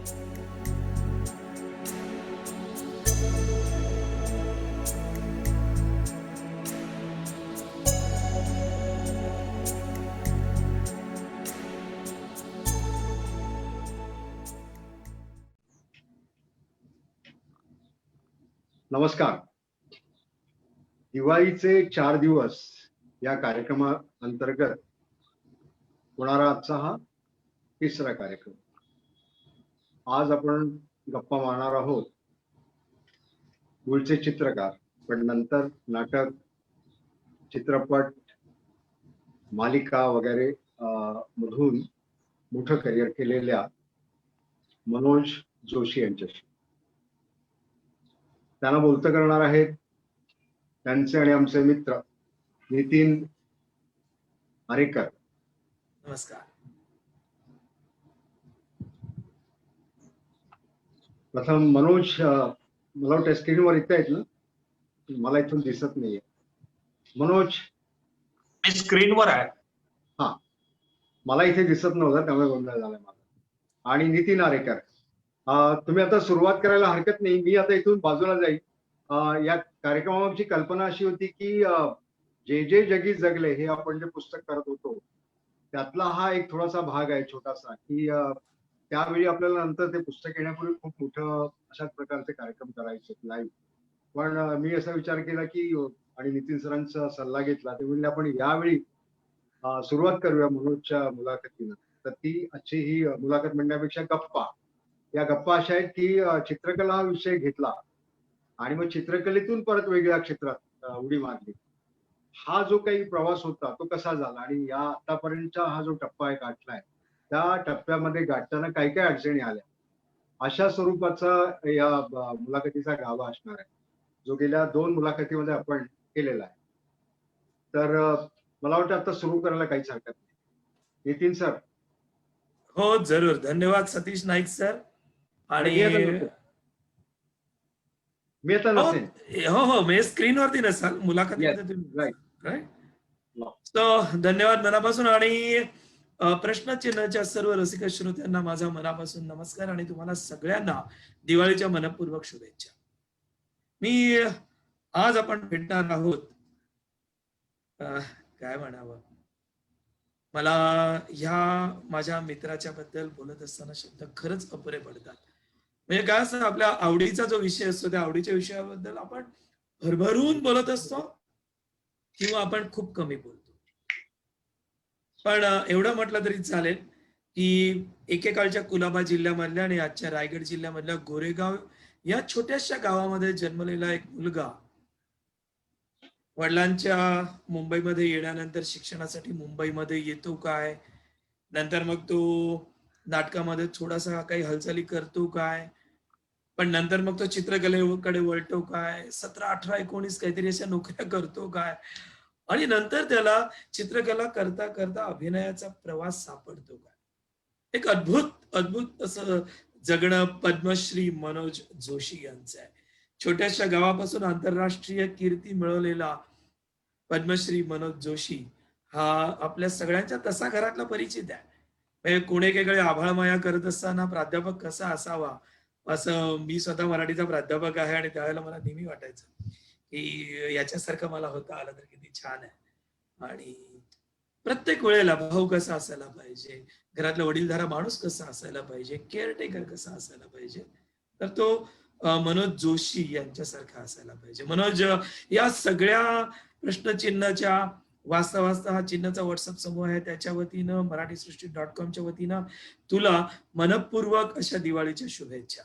नमस्कार. दिवाळीचे 4 दिवस या कार्यक्रमाअंतर्गत होणारा आजचा हा तिसरा कार्यक्रम. आज आपण गप्पा मारणार आहोत मूळचे चित्रकार, पण नंतर नाटक, चित्रपट, मालिका वगैरे मधून मोठं करिअर केलेल्या मनोज जोशी यांच्याशी. त्यांना बोलतं करणार आहेत त्यांचे आणि आमचे मित्र नितीन आरेकर. नमस्कार. प्रथम मनोज, मला वाटतं स्क्रीनवर येत आहेत ना, मला इथून दिसत नाहीये. मनोज मी स्क्रीनवर आहे. हा, मला इथे दिसत नव्हतं त्यामुळे गोंधळ झालाय मला. आणि नितीन आरेकर, तुम्ही आता सुरुवात करायला हरकत नाही, मी आता इथून बाजूला जाईल. या कार्यक्रमाची कल्पना अशी होती की जे जे जगी जगले हे आपण जे पुस्तक करत होतो त्यातला हा एक थोडासा भाग आहे छोटासा, की त्यावेळी आपल्याला नंतर ते पुस्तक येण्यापूर्वी खूप मोठं अशाच प्रकारचे कार्यक्रम करायचे लाईव्ह. पण मी असा विचार केला की आणि नितीन सरांचा सल्ला घेतला, ते म्हणले आपण यावेळी सुरुवात करूया मनोजच्या मुलाखतीनं. तर ती आजची ही मुलाखत म्हणण्यापेक्षा गप्पा, या गप्पा अशा आहेत की चित्रकला हा विषय घेतला आणि मग चित्रकलेतून परत वेगळ्या क्षेत्रात उडी मारली. हा जो काही प्रवास होता तो कसा झाला आणि या आतापर्यंतचा हा जो टप्पा आहे गाठलाय, त्या टप्प्यामध्ये गाठताना काही काही अडचणी आल्या, अशा स्वरूपाचा या मुलाखतीचा गाभा असणार आहे, जो गेल्या 2 मुलाखतीमध्ये आपण केलेला आहे. तर मला वाटतं आता सुरू करायला काहीच हरकत नाही. नितीन सर. हो जरूर, धन्यवाद सतीश नाईक सर. आणि मी आता नसेन. हो मी स्क्रीनवरती नसाल, मुलाखतीमध्ये तुम्ही. तो धन्यवाद मनापासून. आणि प्रश्नचिन्हाच्या सर्व रसिक श्रोत्यांना माझा मनापासून नमस्कार आणि तुम्हाला सगळ्यांना दिवाळीच्या मनपूर्वक शुभेच्छा. मी आज आपण भेटणार आहोत, काय म्हणावं, मला ह्या माझ्या मित्राच्या बद्दल बोलत असताना शब्द खरंच अपुरे पडतात. म्हणजे काय असतं, आपल्या आवडीचा जो विषय असतो त्या आवडीच्या विषयाबद्दल आपण भरभरून बोलत असतो किंवा आपण खूप कमी बोलतो. पण एवढं म्हटलं तरी चालेल की एकेकाळच्या कुलाबा जिल्ह्यामधल्या आणि आजच्या रायगड जिल्ह्यामधल्या गोरेगाव या छोट्याशा गावामध्ये जन्मलेला एक मुलगा, वडिलांच्या मुंबईमध्ये येण्यानंतर शिक्षणासाठी मुंबईमध्ये येतो काय, नंतर मग तो नाटकामध्ये थोडासा काही हालचाली करतो काय, पण नंतर मग तो चित्रकलेकडे वळतो काय, 17, 18, 19 काहीतरी अशा नोकऱ्या करतो काय, आणि नंतर त्याला चित्रकला करता करता अभिनयाचा प्रवास सापडतो काय. एक अद्भुत अद्भुत असं जगणं पद्मश्री मनोज जोशी यांचं आहे. छोट्याशा गावापासून आंतरराष्ट्रीय कीर्ती मिळवलेला पद्मश्री मनोज जोशी हा आपल्या सगळ्यांच्या तसा घरातला परिचित आहे. कोणी एकेकडे आभाळमाया करत असताना प्राध्यापक कसा असावा, असं मी स्वतः मराठीचा प्राध्यापक आहे आणि त्यावेळेला मला नेहमी वाटायचं की याच्यासारखं मला होता आलं तर किती छान आहे. आणि प्रत्येक वेळेला भाऊ कसा असायला पाहिजे, घरातला वडीलधारा माणूस कसा असायला पाहिजे, केअरटेकर कसा असायला पाहिजे, तर तो मनोज जोशी यांच्यासारखा असायला पाहिजे. मनोज, या सगळ्या प्रश्नचिन्हाच्या वाचता वाचता हा चिन्हाचा व्हॉट्सअप समूह आहे, त्याच्या वतीनं मराठीसृष्टी.com च्या वतीनं तुला मनपूर्वक अशा दिवाळीच्या शुभेच्छा.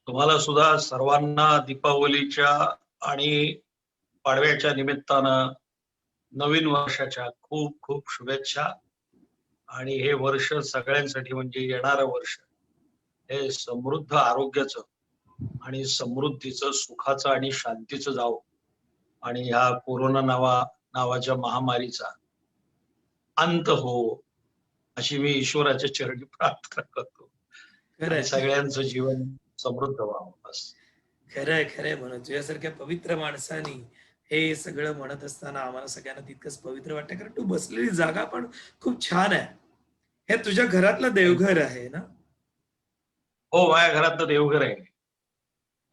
तुम्हाला सुद्धा सर्वांना दीपावलीच्या आणि पाडव्याच्या निमित्तानं नवीन वर्षाच्या खूप खूप शुभेच्छा. आणि हे वर्ष सगळ्यांसाठी म्हणजे येणारं वर्ष हे समृद्ध आरोग्याचं आणि समृद्धीचं, सुखाचं आणि शांतीचं जावं आणि ह्या कोरोना नावाच्या महामारीचा अंत हो, अशी मी ईश्वराच्या चरणी प्रार्थना करतो. सगळ्यांचं जीवन समृद्ध व्हावं. बस खरंय खरंय म्हणून तुझ्यासारख्या पवित्र माणसानी हे सगळं म्हणत असताना आम्हाला सगळ्यांना तितकंच पवित्र वाटतं, कारण तू बसलेली जागा पण खूप छान आहे. हे तुझ्या घरातलं देवघर आहे ना. हो, माझ्या घरात तर देवघर आहे.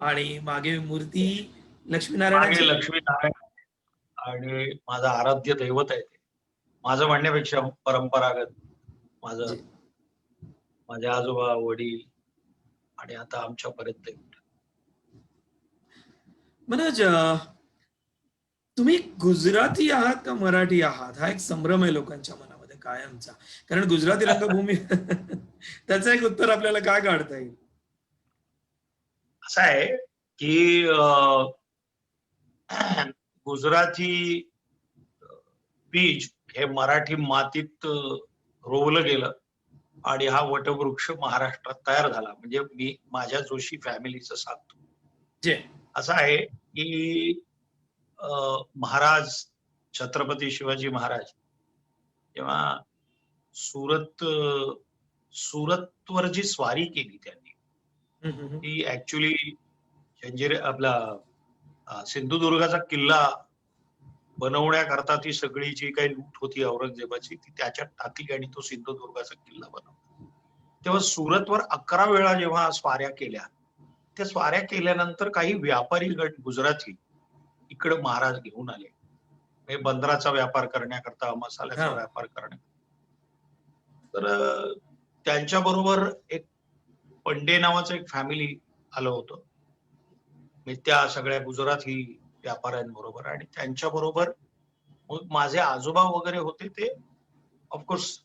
आणि मागे मूर्ती मागे लक्ष्मीनारायणाची. लक्ष्मीनारायण आणि माझं आराध्य दैवत आहे ते. माझं म्हणण्यापेक्षा परंपरागत माझं जे- माझे आजोबा, वडील आणि आता आमच्यापर्यंत मनोज, तुम्ही गुजराती आहात का मराठी आहात, हा एक संभ्रम आहे लोकांच्या मनामध्ये कायमचा. कारण गुजराती रंगभूमी त्याचं एक उत्तर आपल्याला काय काढता येईल? असं आहे की गुजराती बीज हे मराठी मातीत रोवलं गेलं आणि हा वटवृक्ष महाराष्ट्रात तयार झाला. म्हणजे मी माझ्या जोशी फॅमिलीचं सांगतो. जे असं आहे की महाराज छत्रपती शिवाजी महाराज जेव्हा सुरत सुरतवर जी स्वारी केली त्यांनी, हम्म, हम्म, ती ऍक्च्युली आपला सिंधुदुर्गाचा किल्ला बनवण्याकरता ती सगळी जी काही लूट होती औरंगजेबाची ती त्याच्यात टाकली आणि तो सिंधुदुर्गाचा किल्ला बनवला. तेव्हा सुरतवर 11 वेळा जेव्हा स्वाऱ्या केल्या, त्या स्वाऱ्या केल्यानंतर काही व्यापारी गट गुजराती इकडे महाराज घेऊन आले. म्हणजे बंदराचा व्यापार करण्याकरता, हा मसाल्याचा व्यापार करण्याकरता. तर त्यांच्याबरोबर एक पंडे नावाचं एक फॅमिली आलं होतं. म्हणजे त्या सगळ्या गुजराती व्यापाऱ्यांबरोबर आणि त्यांच्याबरोबर मग माझे आजोबा वगैरे होते ते of course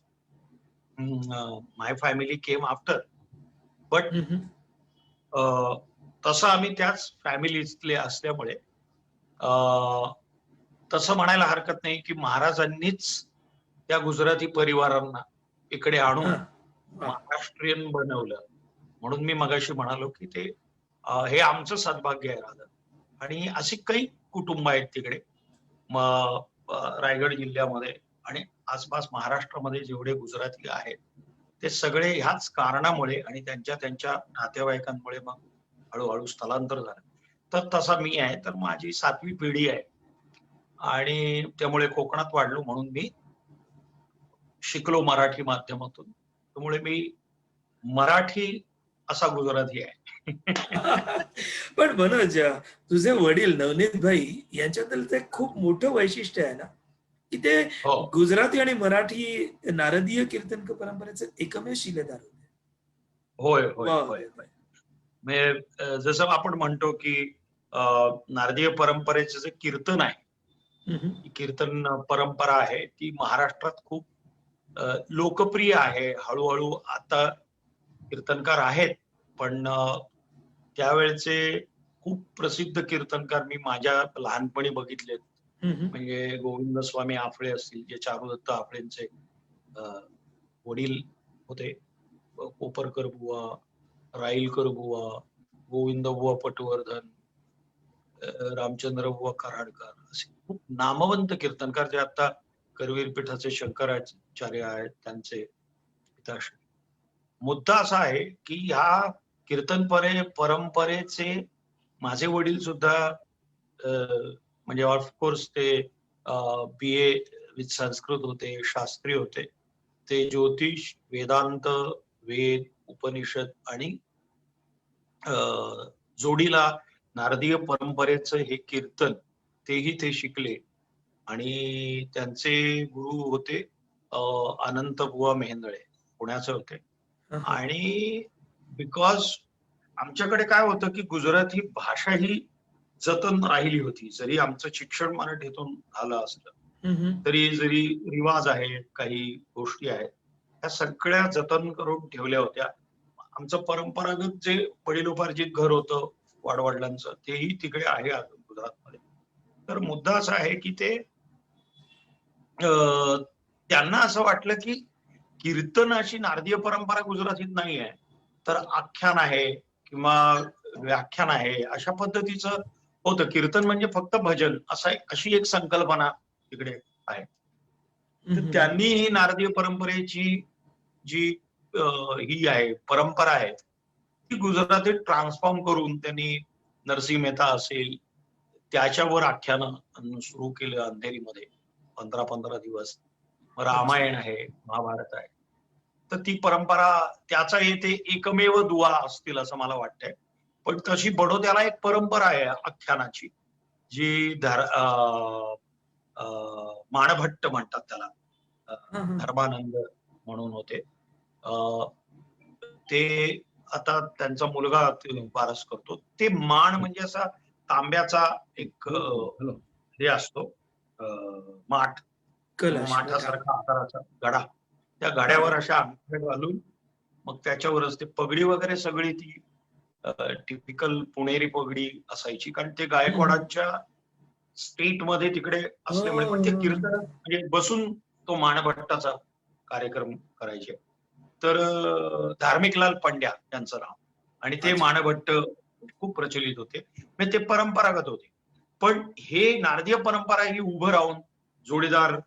my family came after. But हम्म, हम्म. तसं आम्ही त्याच फॅमिलीतले असल्यामुळे तसं म्हणायला हरकत नाही की महाराजांनीच त्या गुजराती परिवारांना इकडे हा आणून वा. महाराष्ट्रीयन बनवलं. म्हणून मी मगाशी म्हणालो की ते हे आमचं सद्भाग्य आहे राजा. आणि अशी काही कुटुंब आहेत तिकडे रायगड जिल्ह्यामध्ये आणि आसपास महाराष्ट्रामध्ये जेवढे गुजराती आहेत ते सगळे ह्याच कारणामुळे आणि त्यांच्या त्यांच्या नातेवाईकांमुळे मग हळूहळू स्थलांतर झालं. तर तसा मी आहे, तर माझी 7वी पिढी आहे आणि त्यामुळे कोकणात वाढलो म्हणून मी शिकलो मराठी माध्यमातून. त्यामुळे मी मराठी असा गुजराती आहे. पण मनोज, तुझे वडील नवनीत भाई यांच्याबद्दल ते खूप मोठं वैशिष्ट्य आहे ना, की ते हो. गुजराती आणि मराठी नारदीय कीर्तन परंपरेचे एकमेव शिलेदार होते. होय, होय, वा. होय, होय. म्हणजे जसं आपण म्हणतो की नारदीय परंपरेचं जे कीर्तन आहे, हम्म, ती कीर्तन परंपरा आहे ती महाराष्ट्रात खूप लोकप्रिय आहे. हळूहळू आता कीर्तनकार आहेत, पण त्यावेळचे खूप प्रसिद्ध कीर्तनकार मी माझ्या लहानपणी बघितलेत. हम्म. म्हणजे गोविंद स्वामी आफळे असतील, जे चारुदत्त आफळेंचे वडील होते. कोपरकर बुवा, राईलकर बुवा, गोविंद बुवा पटवर्धन, रामचंद्र बुवा कराडकर असे खूप नामवंत कीर्तनकार जे आता करवीर पीठाचे शंकराचार्य आहेत त्यांचे पिताश्री. मुद्दा असा आहे की ह्या कीर्तन परंपरेचे माझे वडील सुद्धा म्हणजे ऑफकोर्स ते BA विथ संस्कृत होते, शास्त्री होते. ते ज्योतिष, वेदांत, वेद, उपनिषद आणि जोडीला नारदीय परंपरेचं हे कीर्तन तेही ते शिकले आणि त्यांचे गुरु होते अनंत बुवा मेहेंदळे, पुण्याचे होते. आणि बिकॉज आमच्याकडे काय होतं की गुजराती भाषा ही जतन राहिली होती. जरी आमचं शिक्षण मराठीतून झालं असलं तरी जरी रिवाज आहेत, काही गोष्टी आहेत, त्या सगळ्या जतन करून ठेवल्या होत्या. आमचं परंपरागत जे वडिलोपार्जित घर होतं वाडवडिलांचं तेही तिकडे आहे अजून गुजरातमध्ये. तर मुद्दा असा आहे की ते त्यांना असं वाटलं की कीर्तन अशी नारदीय परंपरा गुजरातीत नाही आहे, तर आख्यान आहे किंवा व्याख्यान आहे अशा पद्धतीचं होतं. कीर्तन म्हणजे फक्त भजन अशी एक संकल्पना तिकडे आहे. तर त्यांनी ही नारदीय परंपरेची जी ही आहे परंपरा आहे ती गुजरातीत ट्रान्सफॉर्म करून त्यांनी नरसिंह मेहता असेल त्याच्यावर आख्यानं सुरू केलं अंधेरीमध्ये 15-15 दिवस. रामायण आहे, महाभारत आहे. तर ती परंपरा त्याचा येते एकमेव दुवा असतील असं मला वाटतंय. पण तशी बडोद्याला एक परंपरा आहे आख्यानाची, जी माणभट्ट म्हणतात त्याला. हा हा धर्मानंद म्हणून होते. अ, ते आता त्यांचा मुलगा ते वारस करतो. ते माण म्हणजे असा तांब्याचा एक हॅलो. हे असतो, माठ, कलश मोठा. माठासारखा आकाराचा घडा. त्या हा घड्यावर हा अशा अंगठ्या घालून मग त्याच्यावरच ते पगडी वगैरे सगळी ती टिपिकल पुणेरी पगडी असायची, कारण ते गायकवाडांच्या स्टेट मध्ये तिकडे असल्यामुळे. पण ते कीर्तन म्हणजे बसून तो माणभट्टाचा कार्यक्रम करायचे. तर धार्मिकलाल पंड्या त्यांचं नाव, आणि ते अच्छा. माणभट्ट खूप प्रचलित होते. म्हणजे ते परंपरागत होते. पण हे नारदीय परंपरा ही उभं राहून जोडीदार,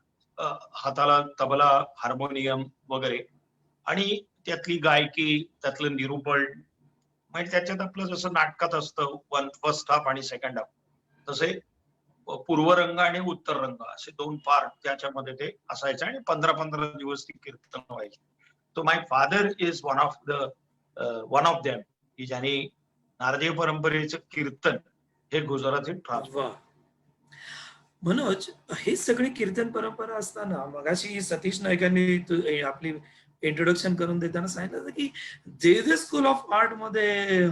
हाताला तबला, हार्मोनियम वगैरे, आणि त्यातली गायकी, त्यातलं निरूपण, म्हणजे त्याच्यात आपलं जसं नाटकात असतं फर्स्ट हाफ आणि सेकंड हाफ, तसे पूर्वरंग आणि उत्तर रंग असे 2 पार्ट त्याच्यामध्ये ते असायचे, आणि 15-15 दिवस ती कीर्तन व्हायची. तो my father is one of them, की ज्यांनी नारदीय परंपरेचं कीर्तन हे गुजराती ट्रान्सफर. वा. मनोज, हे सगळी कीर्तन परंपरा असताना मगाशी सतीश नाईकांनी आपली इंट्रोडक्शन करून देताना सांगितलं होतं की जे जे स्कूल ऑफ आर्ट मध्ये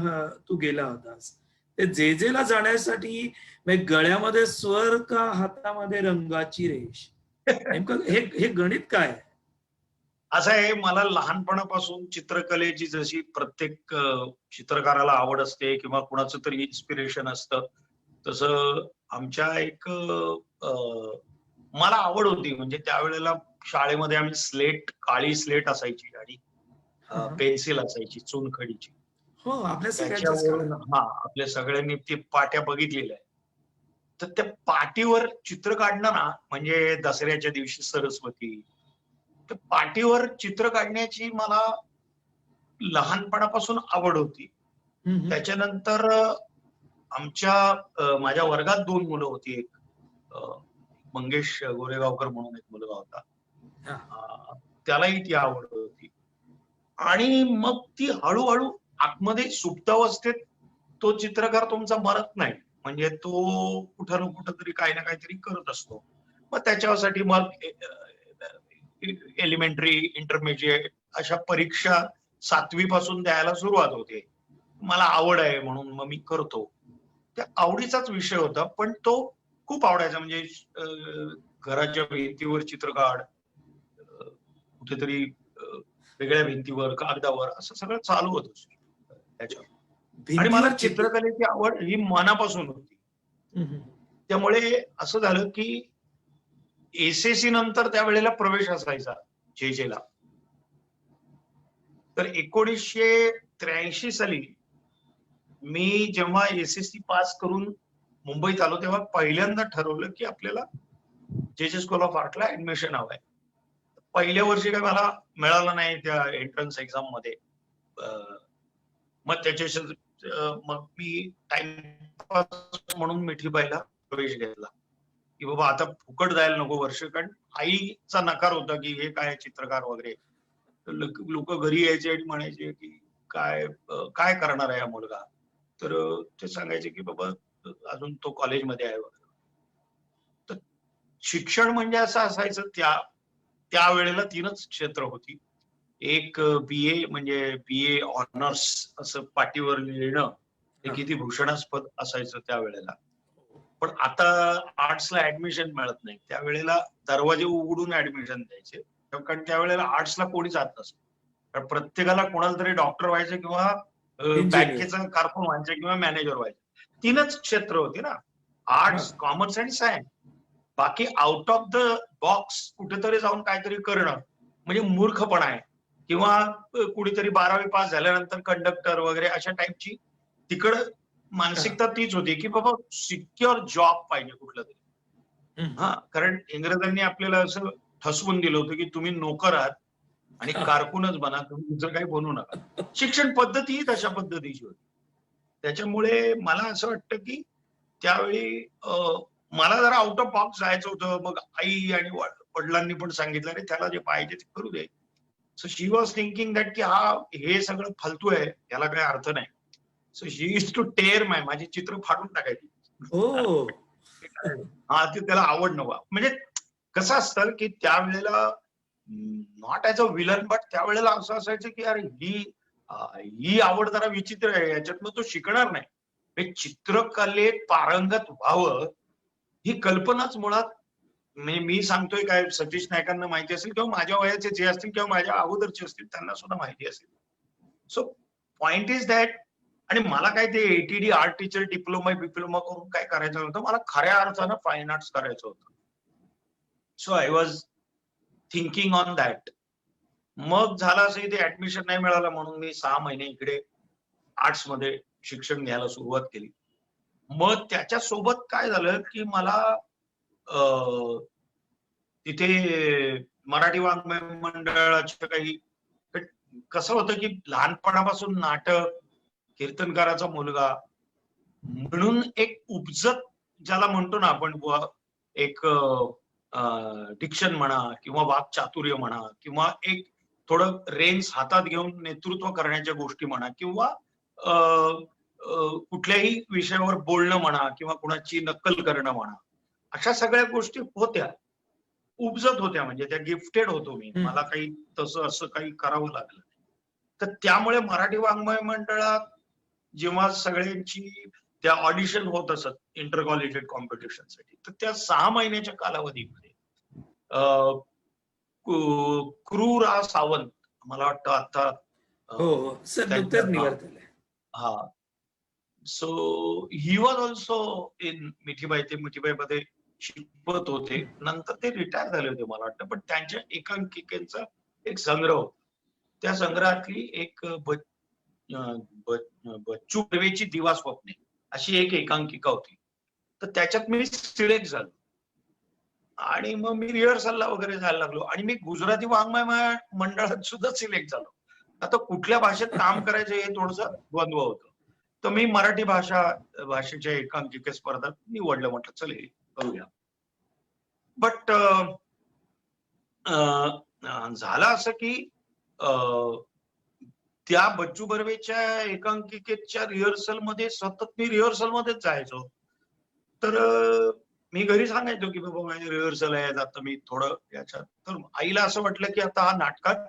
तू गेला होतास, ते जे जेला जाण्यासाठी म्हणजे गळ्यामध्ये स्वर का हातामध्ये रंगाची रेष, नेमकं हे हे गणित काय आहे? असं आहे, मला लहानपणापासून चित्रकलेची जशी प्रत्येक चित्रकाराला आवड असते किंवा कुणाचं तरी इन्स्पिरेशन असतं, तसं आमच्या एक मला आवड होती. म्हणजे त्यावेळेला शाळेमध्ये आम्ही काळी स्लेट असायची, आणि हा हा. पेन्सिल असायची चुनखडीची. हो, आपल्या सगळ्यांच्याच त्याच्यावरून काळात. आपल्या सगळ्यांनी ती पाट्या बघितलेल्या आहे. तर त्या पाटीवर चित्र काढणं ना, म्हणजे दसऱ्याच्या दिवशी सरस्वती, तर पाटीवर चित्र काढण्याची मला लहानपणापासून आवड होती. हम्म. त्याच्यानंतर माझ्या वर्गात 2 मुलं होती. एक मंगेश गोरेगावकर म्हणून एक मुलगा होता. हा. त्यालाही ती आवड होती. आणि मग ती हळूहळू आतमध्ये सुप्तावस्थेत तो चित्रकार तुमचा मरत नाही. म्हणजे तो कुठं ना कुठं तरी काही ना काहीतरी करत असतो. मग त्याच्यासाठी मग एलिमेंटरी, इंटरमिजिएट अशा परीक्षा 7वी पासून द्यायला सुरुवात होते. मला आवड आहे म्हणून मग मी करतो. त्या आवडीचाच विषय होता, पण तो खूप आवडायचा. म्हणजे घराच्या भिंतीवर चित्र काढ, कुठेतरी वेगळ्या भिंतीवर, कागदावर, असं सगळं चालू होतं त्याच्यावर. आणि मला भिंतीवर चित्र. चित्रकलेची आवड ही मनापासून होती. हम्म. त्यामुळे असं झालं की एसएससी नंतर त्यावेळेला प्रवेश असायचा जे.ला. तर 1983 साली मी जेव्हा एसएससी पास करून मुंबईत आलो, तेव्हा पहिल्यांदा ठरवलं की आपल्याला जे स्कूल ऑफ आर्टला ऍडमिशन हवंय. पहिल्या वर्षी काही मला मिळालं नाही त्या एंट्रन्स एक्झाम मध्ये. मग मग मी टाइमपास म्हणून मिठीबाईला प्रवेश घेतला, की बाबा आता फुकट जायला नको वर्ष, कारण आईचा नकार होता की हे काय चित्रकार वगैरे. लोक घरी यायचे आणि म्हणायचे की काय काय करणार आहे हा मुलगा. तर ते सांगायचे की बाबा अजून तो कॉलेजमध्ये आहे वगैरे. तर शिक्षण म्हणजे असं असायचं, त्यावेळेला 3च क्षेत्र होती. एक बीए, म्हणजे बीए ऑनर्स असं पाटीवर लिहिणं, हे किती भूषणास्पद असायचं त्यावेळेला. पण आता आर्ट्सला ऍडमिशन मिळत नाही. त्यावेळेला दरवाजे उघडून ऍडमिशन द्यायचे, कारण त्यावेळेला आर्ट्सला कोणी जात नसतं. कारण प्रत्येकाला कोणाला तरी डॉक्टर व्हायचं किंवा इंजिनियर. बँकेचा कारकून व्हायचं किंवा मॅनेजर व्हायचं. 3च क्षेत्र होती ना, आर्ट्स, कॉमर्स आणि सायन्स. बाकी आउट ऑफ द बॉक्स कुठेतरी जाऊन काहीतरी करणं म्हणजे मूर्खपणा आहे. किंवा कुणीतरी 12वी पास झाल्यानंतर कंडक्टर वगैरे अशा टाईपची तिकडं मानसिकता तीच होती की बाबा सिक्युअर जॉब पाहिजे कुठला तरी. कारण इंग्रजांनी आपल्याला असं ठसवून दिलं होतं की तुम्ही नोकर आहात आणि कारकूनच बना, तुम्ही दुसरं काही बनवू नका. शिक्षण पद्धती तशा पद्धतीची होती. त्याच्यामुळे मला असं वाटतं की त्यावेळी मला जरा आउट ऑफ बॉक्स जायचं होतं. मग आई आणि वडिलांनी पण सांगितलं, अरे त्याला जे पाहिजे ते करू दे, so she was thinking that की हे सगळं फालतू आहे, याला काही अर्थ नाही. So she is to tear माझी चित्र फाडून टाकायची. हो. हा, ते त्याला आवड नव्हता. म्हणजे कसं असतं की त्यावेळेला not as a villain, but त्यावेळेला असं असायचं की अरे ही आवड जरा विचित्र आहे, याच्यातनं तो शिकणार नाही. हे चित्रकलेत पारंगत व्हावं ही कल्पनाच मुळात, म्हणजे मी सांगतोय काय, सतीश नायकांना माहिती असेल किंवा माझ्या वयाचे जे असतील किंवा माझ्या अगोदरचे असतील त्यांना सुद्धा माहिती असेल. So point is that. आणि मला काय ते एटीडी आर्ट टीचर डिप्लोमा करून काय करायचं होतं, मला खऱ्या अर्थानं फाईन आर्ट्स करायचं होतं. So I was thinking on that. मग झालं असं इथे ऍडमिशन नाही मिळालं म्हणून मी 6 महिने इकडे आर्ट्स मध्ये शिक्षण घ्यायला सुरुवात केली. मग त्याच्यासोबत काय झालं की मला तिथे मराठी वाङ्मय मंडळाच्या काही, कसं होतं की लहानपणापासून नाटक, कीर्तनकाराचा मुलगा म्हणून एक उपजत ज्याला म्हणतो ना आपण, एक डिक्शन म्हणा किंवा वाक्चातुर्य म्हणा किंवा एक थोडं रेंज हातात घेऊन नेतृत्व करण्याच्या गोष्टी म्हणा किंवा कुठल्याही विषयावर बोलणं म्हणा किंवा कुणाची नक्कल करणं म्हणा, अशा सगळ्या गोष्टी होत्या, उपजत होत्या. म्हणजे त्या गिफ्टेड होतो मी, मला काही तसं असं काही करावं लागलं. तर त्यामुळे मराठी वाङ्मय मंडळात जेव्हा सगळ्यांची त्या ऑडिशन होत असत इंटर कॉलेजिएट कॉम्पिटिशनसाठी, तर त्या 6 महिन्याच्या कालावधीमध्ये क्रूरा सावंत, मला वाटतं आता हो सर नुकतंच निवड झालंय. हा. So he was also in Mithibai. ते मिठीबाईमध्ये शिकवत होते, नंतर ते रिटायर झाले होते मला वाटतं. पण त्यांच्या एकांकिकेचा एक संग्रह होता. त्या संग्रहातली एक बच्चू बर्वेची दिवा स्वप्ने अशी एक एकांकिका होती. तर त्याच्यात मी सिलेक्ट झालो आणि मग मी रिहर्सलला वगैरे जायला लागलो आणि मी गुजराती वाङ्मय मंडळात सुद्धा सिलेक्ट झालो. आता कुठल्या भाषेत काम करायचं हे थोडंसं द्वंद्व होतं. तर मी मराठी भाषेच्या एकांकिका स्पर्धात निवडलं. म्हटलं चल हे करूया. बट झालं असं की त्या बच्चू बर्वेच्या एकांकिकेच्या रिहर्सलमध्ये सतत मी रिहर्सलमध्येच जायचो. तर मी घरी सांगायचो की बाबा माझी रिहर्सल आहे, आता मी थोडं याच्यात. तर आईला असं वाटलं की आता हा नाटकात,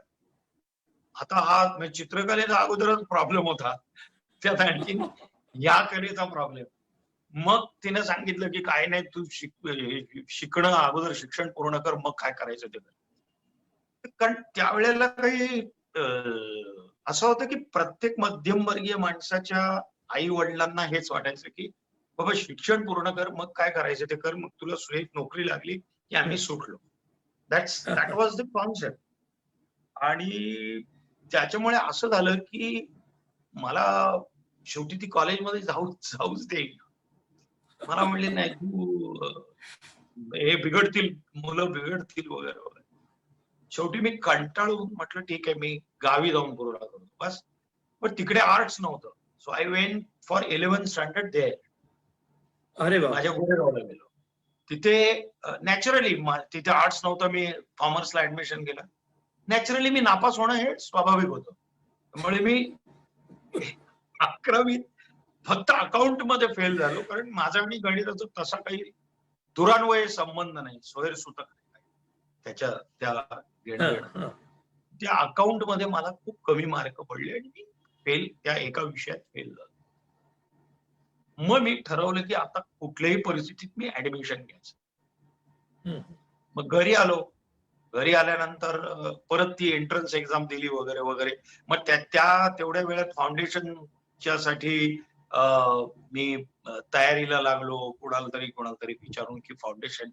आता हा चित्रकलेचा अगोदरच प्रॉब्लेम होता, त्यात आणखी या कलेचा प्रॉब्लेम. मग तिने सांगितलं की काय नाही, तू शिकणं अगोदर, शिक्षण पूर्ण कर, मग काय करायचं ते कर. कारण त्यावेळेला काही असं होतं की प्रत्येक मध्यमवर्गीय माणसाच्या आई वडिलांना हेच वाटायचं की बाबा शिक्षण पूर्ण कर, मग काय करायचं ते कर, मग तुला सुरेख नोकरी लागली की आम्ही सुटलो. That was the concept. आणि त्याच्यामुळे असं झालं की मला शेवटी ती कॉलेजमध्ये जाऊच देईल. मला म्हणले नाही, तू हे बिघडतील, मुलं बिघडतील वगैरे वगैरे. शेवटी मी कंटाळून म्हटलं ठीक आहे, मी गावी जाऊन पूर्ण करतो बस. पण तिकडे आर्ट्स नव्हतं. So I went for 11th standard there. अरे बाबा. माझ्या गुरेगावला गेलो. तिथे नॅचरली तिथे आर्ट्स नव्हतं, मी कॉमर्सला ऍडमिशन केलं. नॅचरली मी नापास होणं हे स्वाभाविक होतं. त्यामुळे मी 11वीत फक्त अकाउंट मध्ये फेल झालो, कारण माझा आणि गणिताचा तसा काही दुरान्वये संबंध नाही, सोयरसुतक नाही त्याच्या त्या घेणं. त्या अकाउंट मध्ये मला खूप कमी मार्क पडले आणि मी त्या एका विषयात फेल झालो. मग मी ठरवलं की आता कुठल्याही परिस्थितीत मी ऍडमिशन घ्यायचं. मग घरी आलो. घरी आल्यानंतर परत ती एंट्रन्स एक्झाम दिली वगैरे वगैरे. मग तेवढ्या वेळात फाउंडेशनच्या साठी मी तयारीला लागलो. कोणाला तरी विचारून की फाउंडेशन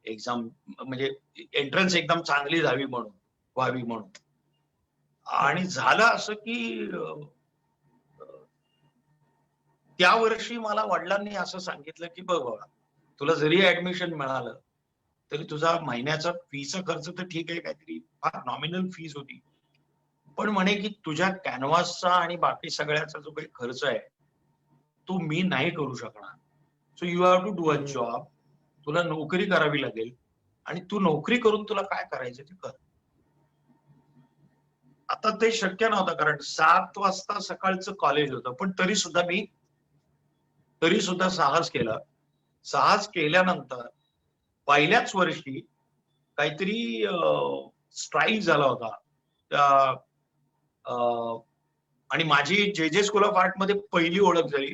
एक्झाम म्हणजे एंट्रन्स एक्झाम चांगली व्हावी म्हणून. आणि झालं असं की त्या वर्षी मला वडिलांनी असं सांगितलं की बघ बाबा, तुला जरी ऍडमिशन मिळालं तरी तुझा महिन्याचा फीचा खर्च तर ठीक आहे, काहीतरी फार नॉमिनल फीस होती, पण म्हणे की तुझ्या कॅनव्हासचा आणि बाकी सगळ्याचा जो काही खर्च आहे तो मी नाही करू शकणार. So you have to do a job. तुला नोकरी करावी लागेल आणि तू नोकरी करून तुला काय करायचं ते कर. आता ते शक्य नव्हतं, कारण 7 वाजता सकाळचं कॉलेज होतं. पण तरी सुद्धा साहस केलं. साहस केल्यानंतर पहिल्याच वर्षी काहीतरी स्ट्राईक झाला होता त्या आणि माझी जे स्कूल ऑफ आर्ट मध्ये पहिली ओळख झाली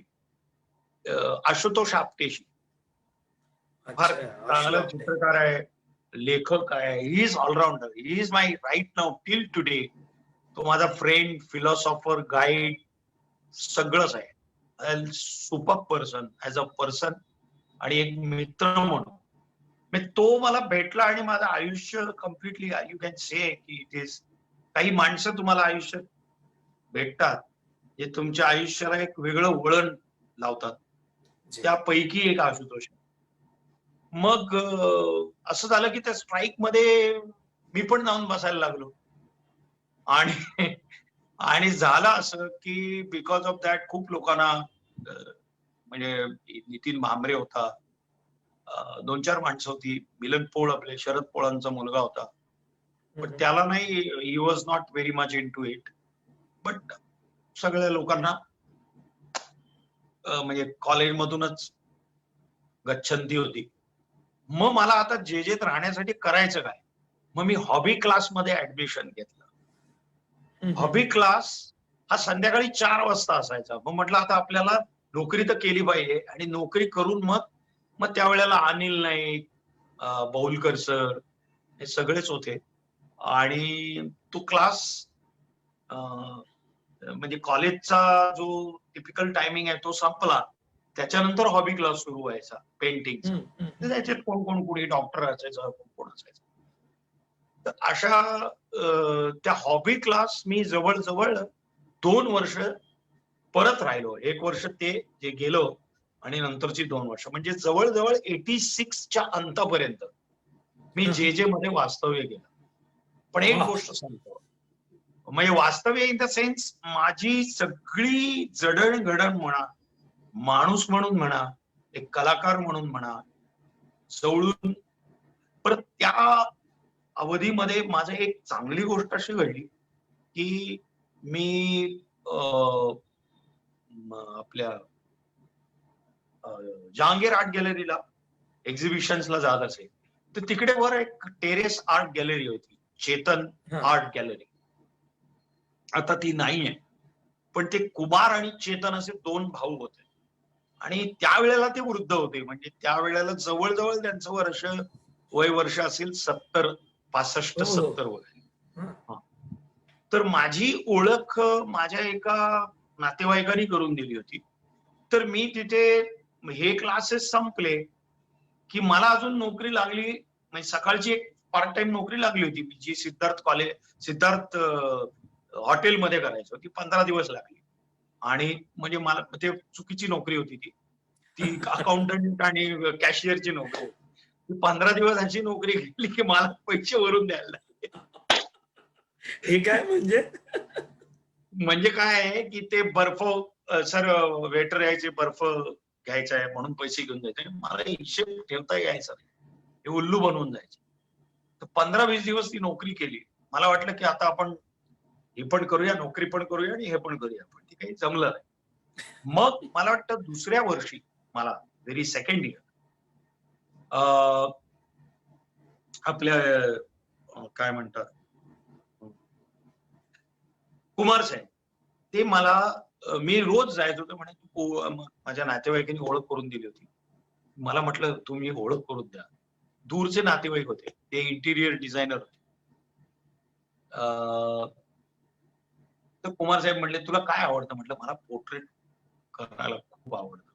आशुतोष आपटेशी. फार अच्छा, चांगला अशोक. चित्रकार आहे, लेखक आहे. He is allrounder. He is my right now till today. तो माझा फ्रेंड, फिलॉसॉफर, गाईड सगळंच आहे. Super person as a person आणि एक मित्र म्हणून. तो मला भेटला आणि माझं आयुष्य कम्प्लिटली यू कॅन से की इट इज. काही माणसं तुम्हाला आयुष्यात भेटतात जे तुमच्या आयुष्याला एक वेगळं वळण लावतात. जी. त्यापैकी एक आशुतोष. मग असं झालं की त्या स्ट्राईक मध्ये मी पण जाऊन बसायला लागलो आणि आणि झालं असं की बिकॉज ऑफ दॅट खूप लोकांना म्हणजे नितीन भांबरे होता, 2-4 माणसं होती, मिलन पोळ आपले शरद पोळांचा मुलगा होता, पण त्याला नाही, he was not very much in to it. But सगळ्या लोकांना म्हणजे कॉलेजमधूनच गच्छंती होती. मग मला आता जेजेत राहण्यासाठी करायचं काय? मग मी हॉबी क्लासमध्ये ऍडमिशन घेतलं. हॉबी क्लास हा संध्याकाळी 4 वाजता असायचा. मग म्हटलं आता आपल्याला नोकरी तर केली पाहिजे आणि नोकरी करून मग त्यावेळेला अनिल नाईक, बौलकर सर हे सगळेच होते आणि तो क्लास म्हणजे कॉलेजचा जो टिपिकल टायमिंग आहे तो संपला. त्याच्यानंतर हॉबी क्लास सुरू व्हायचा पेंटिंगचा. त्याच्यात कोण कोणी डॉक्टर असायचं, कोण असायचं. तर अशा त्या हॉबी क्लास मी जवळजवळ 2 वर्ष परत राहिलो. 1 वर्ष ते जे गेलो आणि नंतरची 2 वर्ष म्हणजे जवळजवळ 86च्या अंतापर्यंत मी जे मध्ये वास्तव्य केलं. पण एक गोष्ट सांगतो, म्हणजे वास्तव्य इन द सेन्स माझी सगळी जडणघडण म्हणा, माणूस म्हणून म्हणा, एक कलाकार म्हणून म्हणा, जवळून परत त्या अवधीमध्ये माझं एक चांगली गोष्ट अशी घडली की मी आपल्या जहांगीर आर्ट गॅलरीला एक्झिबिशन्सला जात असे, तर तिकडे वर एक टेरेस आर्ट गॅलरी होती, चेतन आर्ट गॅलरी. आता ती नाहीये, पण ते कुमार आणि चेतन असे 2 भाऊ होते आणि त्यावेळेला ते वृद्ध होते. म्हणजे त्यावेळेला जवळजवळ त्यांचं वय वर्ष असेल 65-70 वगैरे. तर माझी ओळख माझ्या एका नातेवाईकांनी करून दिली होती. तर मी तिथे हे क्लासेस संपले की मला अजून नोकरी लागली, म्हणजे सकाळची एक पार्ट टाइम नोकरी लागली होती जी सिद्धार्थ हॉटेलमध्ये करायची होती. 15 दिवस लागली आणि म्हणजे मला ते चुकीची नोकरी होती ती अकाउंटंट आणि कॅशियरची नोकरी होती. 15 दिवस अशी नोकरी घेतली की मला पैसे वरून द्यायला लागले. हे काय म्हणजे काय आहे की ते बर्फ, सर वेटर यायचे, बर्फ घ्यायचा आहे म्हणून पैसे घेऊन जायचे. मला हिशेब ठेवता यायचा नाही, हे उल्लू बनवून जायचे. तर 15-20 दिवस ती नोकरी केली. मला वाटलं की आता आपण हे पण करूया, नोकरी पण करूया आणि हे पण करूया, पण ते काही जमलं नाही. मग मला वाटतं दुसऱ्या वर्षी मला व्हेरी सेकंड इयर आपल्या काय म्हणतात कुमार साहेब, ते मला मी रोज जायचो होतो म्हणे माझ्या नातेवाईकांनी ओळख करून दिली होती. मला म्हटलं तुम्ही ओळख करून द्या. दूरचे नातेवाईक होते, ते इंटिरियर डिझायनर होते. तर कुमार साहेब म्हटले तुला काय आवडतं? म्हटलं मला पोर्ट्रेट करायला खूप आवडतं.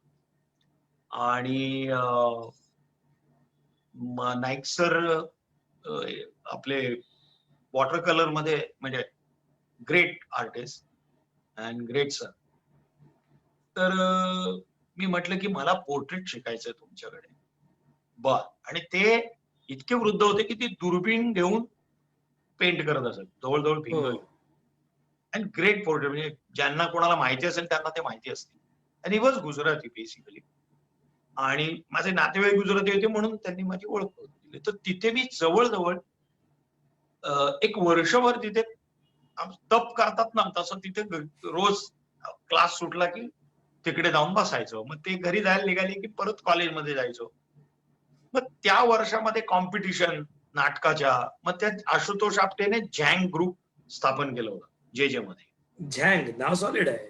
आणि नाईक सर आपले वॉटर कलर मध्ये म्हणजे great artist and great sir. तर मी म्हटलं की मला पोर्ट्रेट शिकायचंय तुमच्याकडे. बर. आणि ते इतके वृद्ध होते की ते दुर्बीण घेऊन पेंट करत असत, जवळजवळ भिंग घेऊन. अँड ग्रेट पोर्ट्रेट, म्हणजे ज्यांना कोणाला माहिती असेल त्यांना ते माहिती असतील. आणि ही वॉज गुजराती बेसिकली. आणि माझे नातेवाईक गुजराती होते म्हणून त्यांनी माझी ओळख करून दिली. तर तिथे मी जवळजवळ 1 वर्षभर तिथे तप करतात ना तसं तिथे रोज क्लास सुटला की तिकडे जाऊन बसायचो. मग ते घरी जायला निघाले की परत कॉलेजमध्ये जायचो. मग त्या वर्षामध्ये कॉम्पिटिशन नाटकाच्या, मग त्या आशुतोष आपटेने झँग ग्रुप स्थापन केलं होतं जे मध्ये. झँग नाव सॉलिड आहे.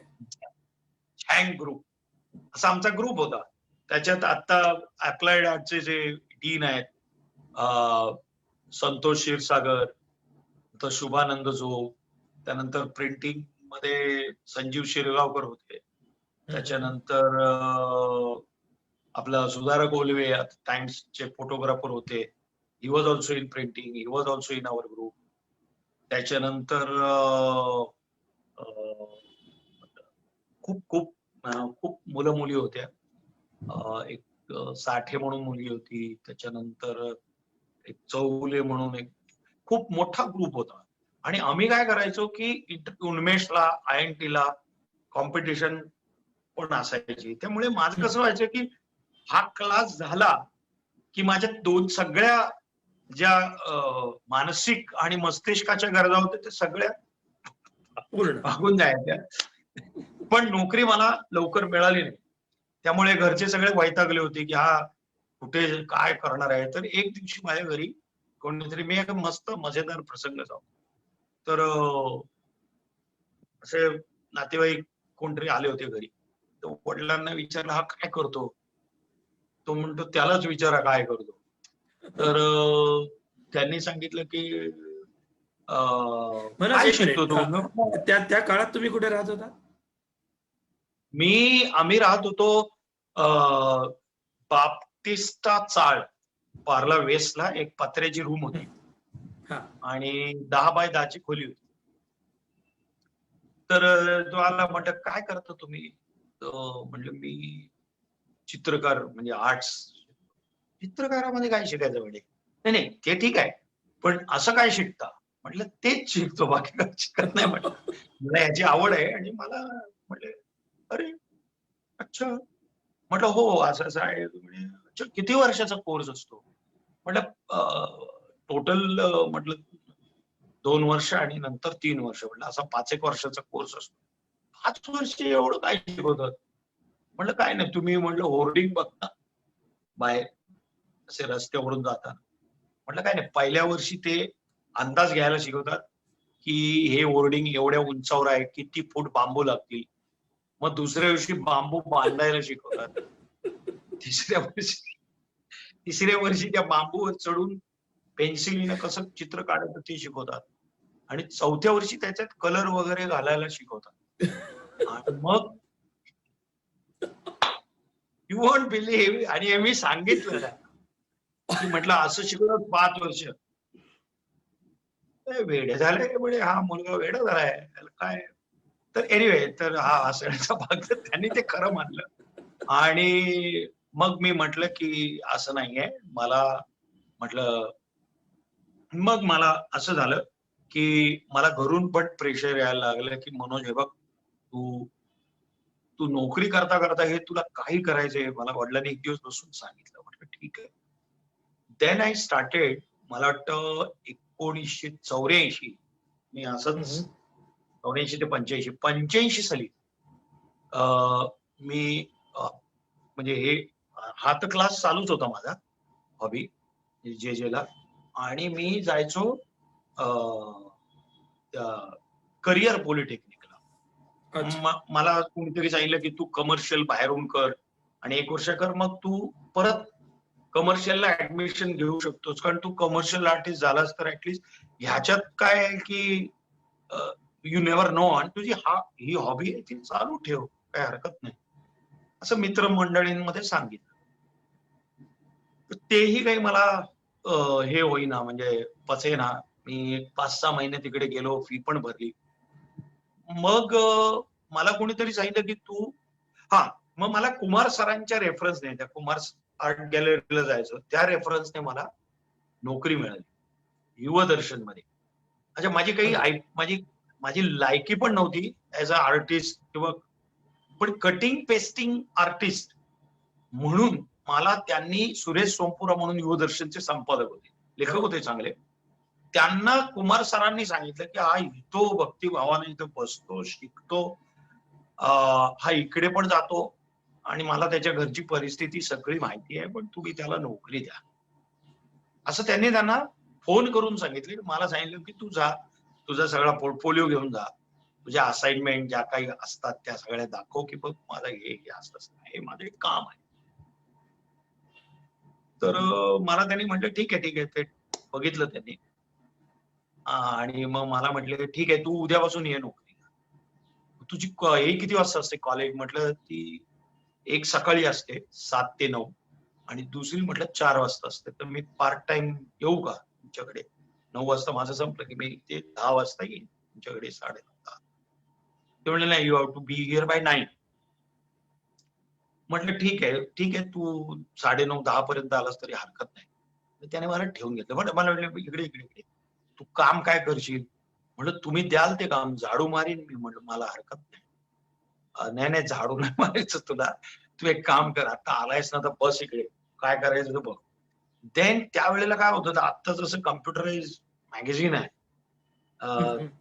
झँग ग्रुप असा आमचा ग्रुप होता. त्याच्यात आता अप्लाइड आर्टचे जे डीन आहेत संतोष क्षीरसागर, तर शुभानंद जोग, त्यानंतर प्रिंटिंग मध्ये संजीव शिरगावकर होते, त्याच्यानंतर आपला सुधारक ओलवे टाइम्सचे फोटोग्राफर होते. He was also in printing, he was also in our group. त्याच्यानंतर खूप खूप खूप मुलं मुली होत्या. एक साठे म्हणून मुलगी होती, त्याच्यानंतर एक चौले म्हणून एक खूप मोठा ग्रुप होता. आणि आम्ही काय करायचो की उन्मेषला INT ला कॉम्पिटिशन पण असायची. त्यामुळे माझं कसं व्हायचं की हा क्लास झाला की माझ्या सगळ्या ज्या मानसिक आणि मस्तिष्काच्या गरजा होत्या त्या सगळ्या पूर्ण भागून जायच्या. पण नोकरी मला लवकर मिळाली नाही. त्यामुळे घरचे सगळे वैतागले होते की हा कुठे काय करणार आहे. तर एक दिवशी माझ्या घरी कोणीतरी, मी एक मस्त मजेदार प्रसंग जाऊ, तर असे नातेवाईक कोणतरी आले होते घरी. तर वडिलांना विचारलं हा काय करतो. तो म्हणतो त्यालाच विचारा काय करतो. तर त्यांनी सांगितलं की मनोज, काय एक शिकतो मिनिट. तो. त्या काळात तुम्ही कुठे राहत होता? आम्ही राहत होतो बाप्टिस्टा चाळ, पार्ला वेस्टला एक पत्र्याची रूम होती आणि 10 बाय 10 खोली होती. तर तो आला, म्हटलं काय करता तुम्ही. म्हटलं मी चित्रकार म्हणजे आर्ट्स. चित्रकारामध्ये काय शिकायचं म्हणजे. नाही नाही ते ठीक आहे, पण असं काय शिकता. म्हटलं तेच शिकतो, बाकी काय शिकत नाही. म्हटलं मला याची आवड आहे. आणि मला म्हटलं अरे अच्छा. म्हटलं हो असं असं आहे. अच्छा किती वर्षाचा कोर्स असतो. म्हटलं टोटल म्हटलं 2 वर्ष आणि नंतर 3 वर्ष. म्हटलं असा 5-1 वर्षाचा कोर्स असतो. 5 वर्ष एवढं काय शिकवतात. म्हटलं काय नाही, तुम्ही म्हटलं होर्डिंग बघता बाहेर असे रस्त्यावरून जाताना. म्हटलं काय नाही, पहिल्या वर्षी ते अंदाज घ्यायला शिकवतात की हे होर्डिंग एवढ्या उंचावर आहे, किती फूट बांबू लागतील. मग दुसऱ्या दिवशी बांबू बांधायला शिकवतात. तिसऱ्या वर्षी त्या बांबूवर चढून पेन्सिलीनं कसं चित्र काढायचं ते शिकवतात. आणि चौथ्या वर्षी त्याच्यात कलर वगैरे घालायला शिकवतात. आणि मग यू वॉन्ट बिलीव्ह, आणि मी सांगितलं की म्हटलं असं शिकवतात 5 वर्ष. वेडे झाले म्हणजे हा मुलगा वेडा झालाय काय. तर एनिवे, तर हा हसण्याचा भाग, तर त्यांनी ते खरं मानलं. आणि मग मी म्हटलं की असं नाहीये मला. म्हटलं मग मला असं झालं की मला घरून पण प्रेशर यायला लागलं की मनोज हे बघ, तू नोकरी करता करता हे तुला काही करायचंय. मला वडिलांनी एक दिवस बसून सांगितलं. म्हटलं ठीक आहे. Then I started. मला वाटतं 1984 मी असंच 84 ते 85 साली मी म्हणजे हा तर क्लास चालूच होता माझा हॉबी जे ला. आणि मी जायचो करिअर पॉलिटेक्निकला. मला कोणीतरी सांगितलं की तू कमर्शियल बाहेरून कर आणि 1 वर्ष कर, मग तू परत कमर्शियलला ऍडमिशन घेऊ शकतोस. कारण तू कमर्शियल आर्टिस्ट झालास तर ऍटलीस्ट ह्याच्यात काय आहे की यू नेव्हर नो, आणि तुझी ही हॉबी आहे ती चालू ठेव, काय हरकत नाही, असं मित्रमंडळींमध्ये सांगितलं. तेही काही मला हे होईना, म्हणजे पचेना. मी 5-6 महिने तिकडे गेलो, फी पण भरली. मग मला कोणीतरी सांगितलं की तू मग मला कुमार सरांच्या रेफरन्सने, त्या कुमार आर्ट गॅलरीला जायचं, त्या रेफरन्सने मला नोकरी मिळाली युवदर्शन मध्ये. अच्छा माझी लायकी पण नव्हती ऍज अ आर्टिस्ट किंवा, पण कटिंग पेस्टिंग आर्टिस्ट म्हणून मला त्यांनी, सुरेश सोमपुरा म्हणून युवदर्शनचे संपादक होते, लेखक होते चांगले, त्यांना कुमार सरांनी सांगितलं की हा इतो भक्तिभावाने इथं बसतो, शिकतो, हा इकडे पण जातो आणि मला त्याच्या घरची परिस्थिती सगळी माहिती आहे, पण तुम्ही त्याला नोकरी द्या. असं त्यांना फोन करून सांगितलं. मला सांगितलं की तू जा, तुझा सगळा पोर्टफोलिओ घेऊन जा, तुझ्या असाइनमेंट ज्या काही असतात त्या सगळ्या दाखव की बघ मला हे असं हे माझं एक काम आहे. तर मला त्यांनी म्हटलं ठीक आहे ठीक आहे. ते बघितलं त्यांनी आणि मग मला म्हटले ठीक आहे तू उद्यापासून ये नोकरीला. तुझी हे किती वाजता असते कॉलेज? म्हटलं ती एक सकाळी असते 7 ते 9 आणि दुसरी म्हटलं 4 वाजता असते. तर मी पार्ट टाइम येऊ का तुमच्याकडे? 9 वाजता माझं संपलं की मी ते 10 वाजता येईन तुमच्याकडे 9:30. ते म्हणले नाही, you have to be here by 9. म्हटलं ठीक आहे तू 9:30-10 पर्यंत आलास तरी हरकत नाही. त्याने मला ठेवून घेतलं. मला म्हटलं इकडे इकडे इकडे तू काम काय करशील? म्हटलं तुम्ही द्याल ते काम, झाडू मारीन मी. म्हटलं मला हरकत नाही. नाही नाही झाडू नाही मारायचं तुला, तू एक काम कर, आता आलायस ना तर बस इकडे, काय करायचं तर बघ. देन त्यावेळेला काय होतं, आता जसं कम्प्युटराइज मॅगझिन आहे,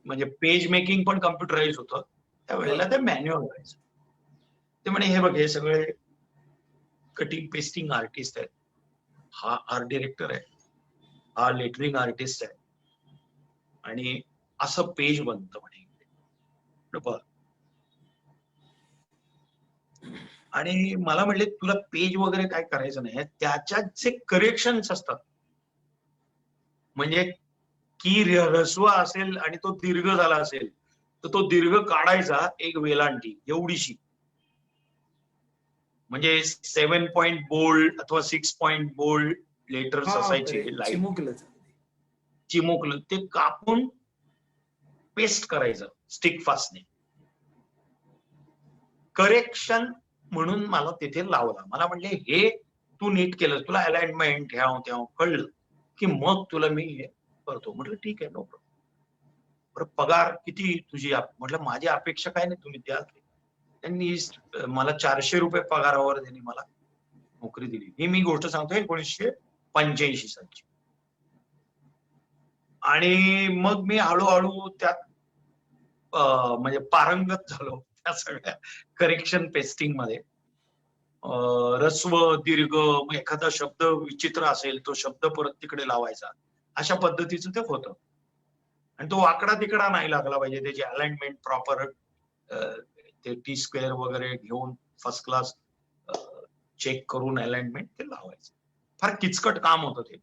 म्हणजे पेज मेकिंग पण कम्प्युटराइज होतं, त्यावेळेला ते मॅन्युअल व्हायचं. ते म्हणे हे बघ हे सगळे कटिंग पेस्टिंग आर्टिस्ट आहेत, हा आर्ट डिरेक्टर आहे, हा लेटरिंग आर्टिस्ट आहे आणि असं पेज बनतं म्हणे. बरं. आणि मला म्हणले तुला पेज वगैरे काय करायचं नाही, त्याच्यात जे करेक्शन्स असतात, म्हणजे की ऱ्हस्व असेल आणि तो दीर्घ झाला असेल तर तो दीर्घ काढायचा एक वेलांटी एवढीशी, म्हणजे 7 पॉइंट बोल्ड अथवा 6 पॉइंट बोल्ड लेटर्स असायचे लाईट चिमुकलं, ते कापून पेस्ट करायचं स्टिक फास्टने. करेक्शन म्हणून मला तिथे लावला. मला म्हणले हे तू नीट केलं, तुला अलाइनमेंट ह्याव त्याव कळलं की मग तुला मी हे करतो. म्हटलं ठीक आहे नो प्रॉब्लेम. बरं पगार किती तुझी? म्हटलं माझी अपेक्षा काय नाही, तुम्ही द्याल ते. त्यांनी मला 400 रुपये पगारावर त्यांनी मला नोकरी दिली. ही मी गोष्ट सांगतोय 1985 सालची. आणि मग मी हळूहळू त्यात म्हणजे पारंगत झालो त्या सगळ्या करेक्शन पेस्टिंग मध्ये. ऱ्हस्व दीर्घ, मग एखादा शब्द विचित्र असेल तो शब्द परत तिकडे लावायचा, अशा पद्धतीचं ते होतं. आणि तो वाकडा तिकडा नाही लागला पाहिजे, त्याची अलाइनमेंट प्रॉपर, ते टी स्क्वेअर वगैरे घेऊन फर्स्ट क्लास चेक करून अलाइनमेंट ते लावायचं. फार किचकट काम होतं ते.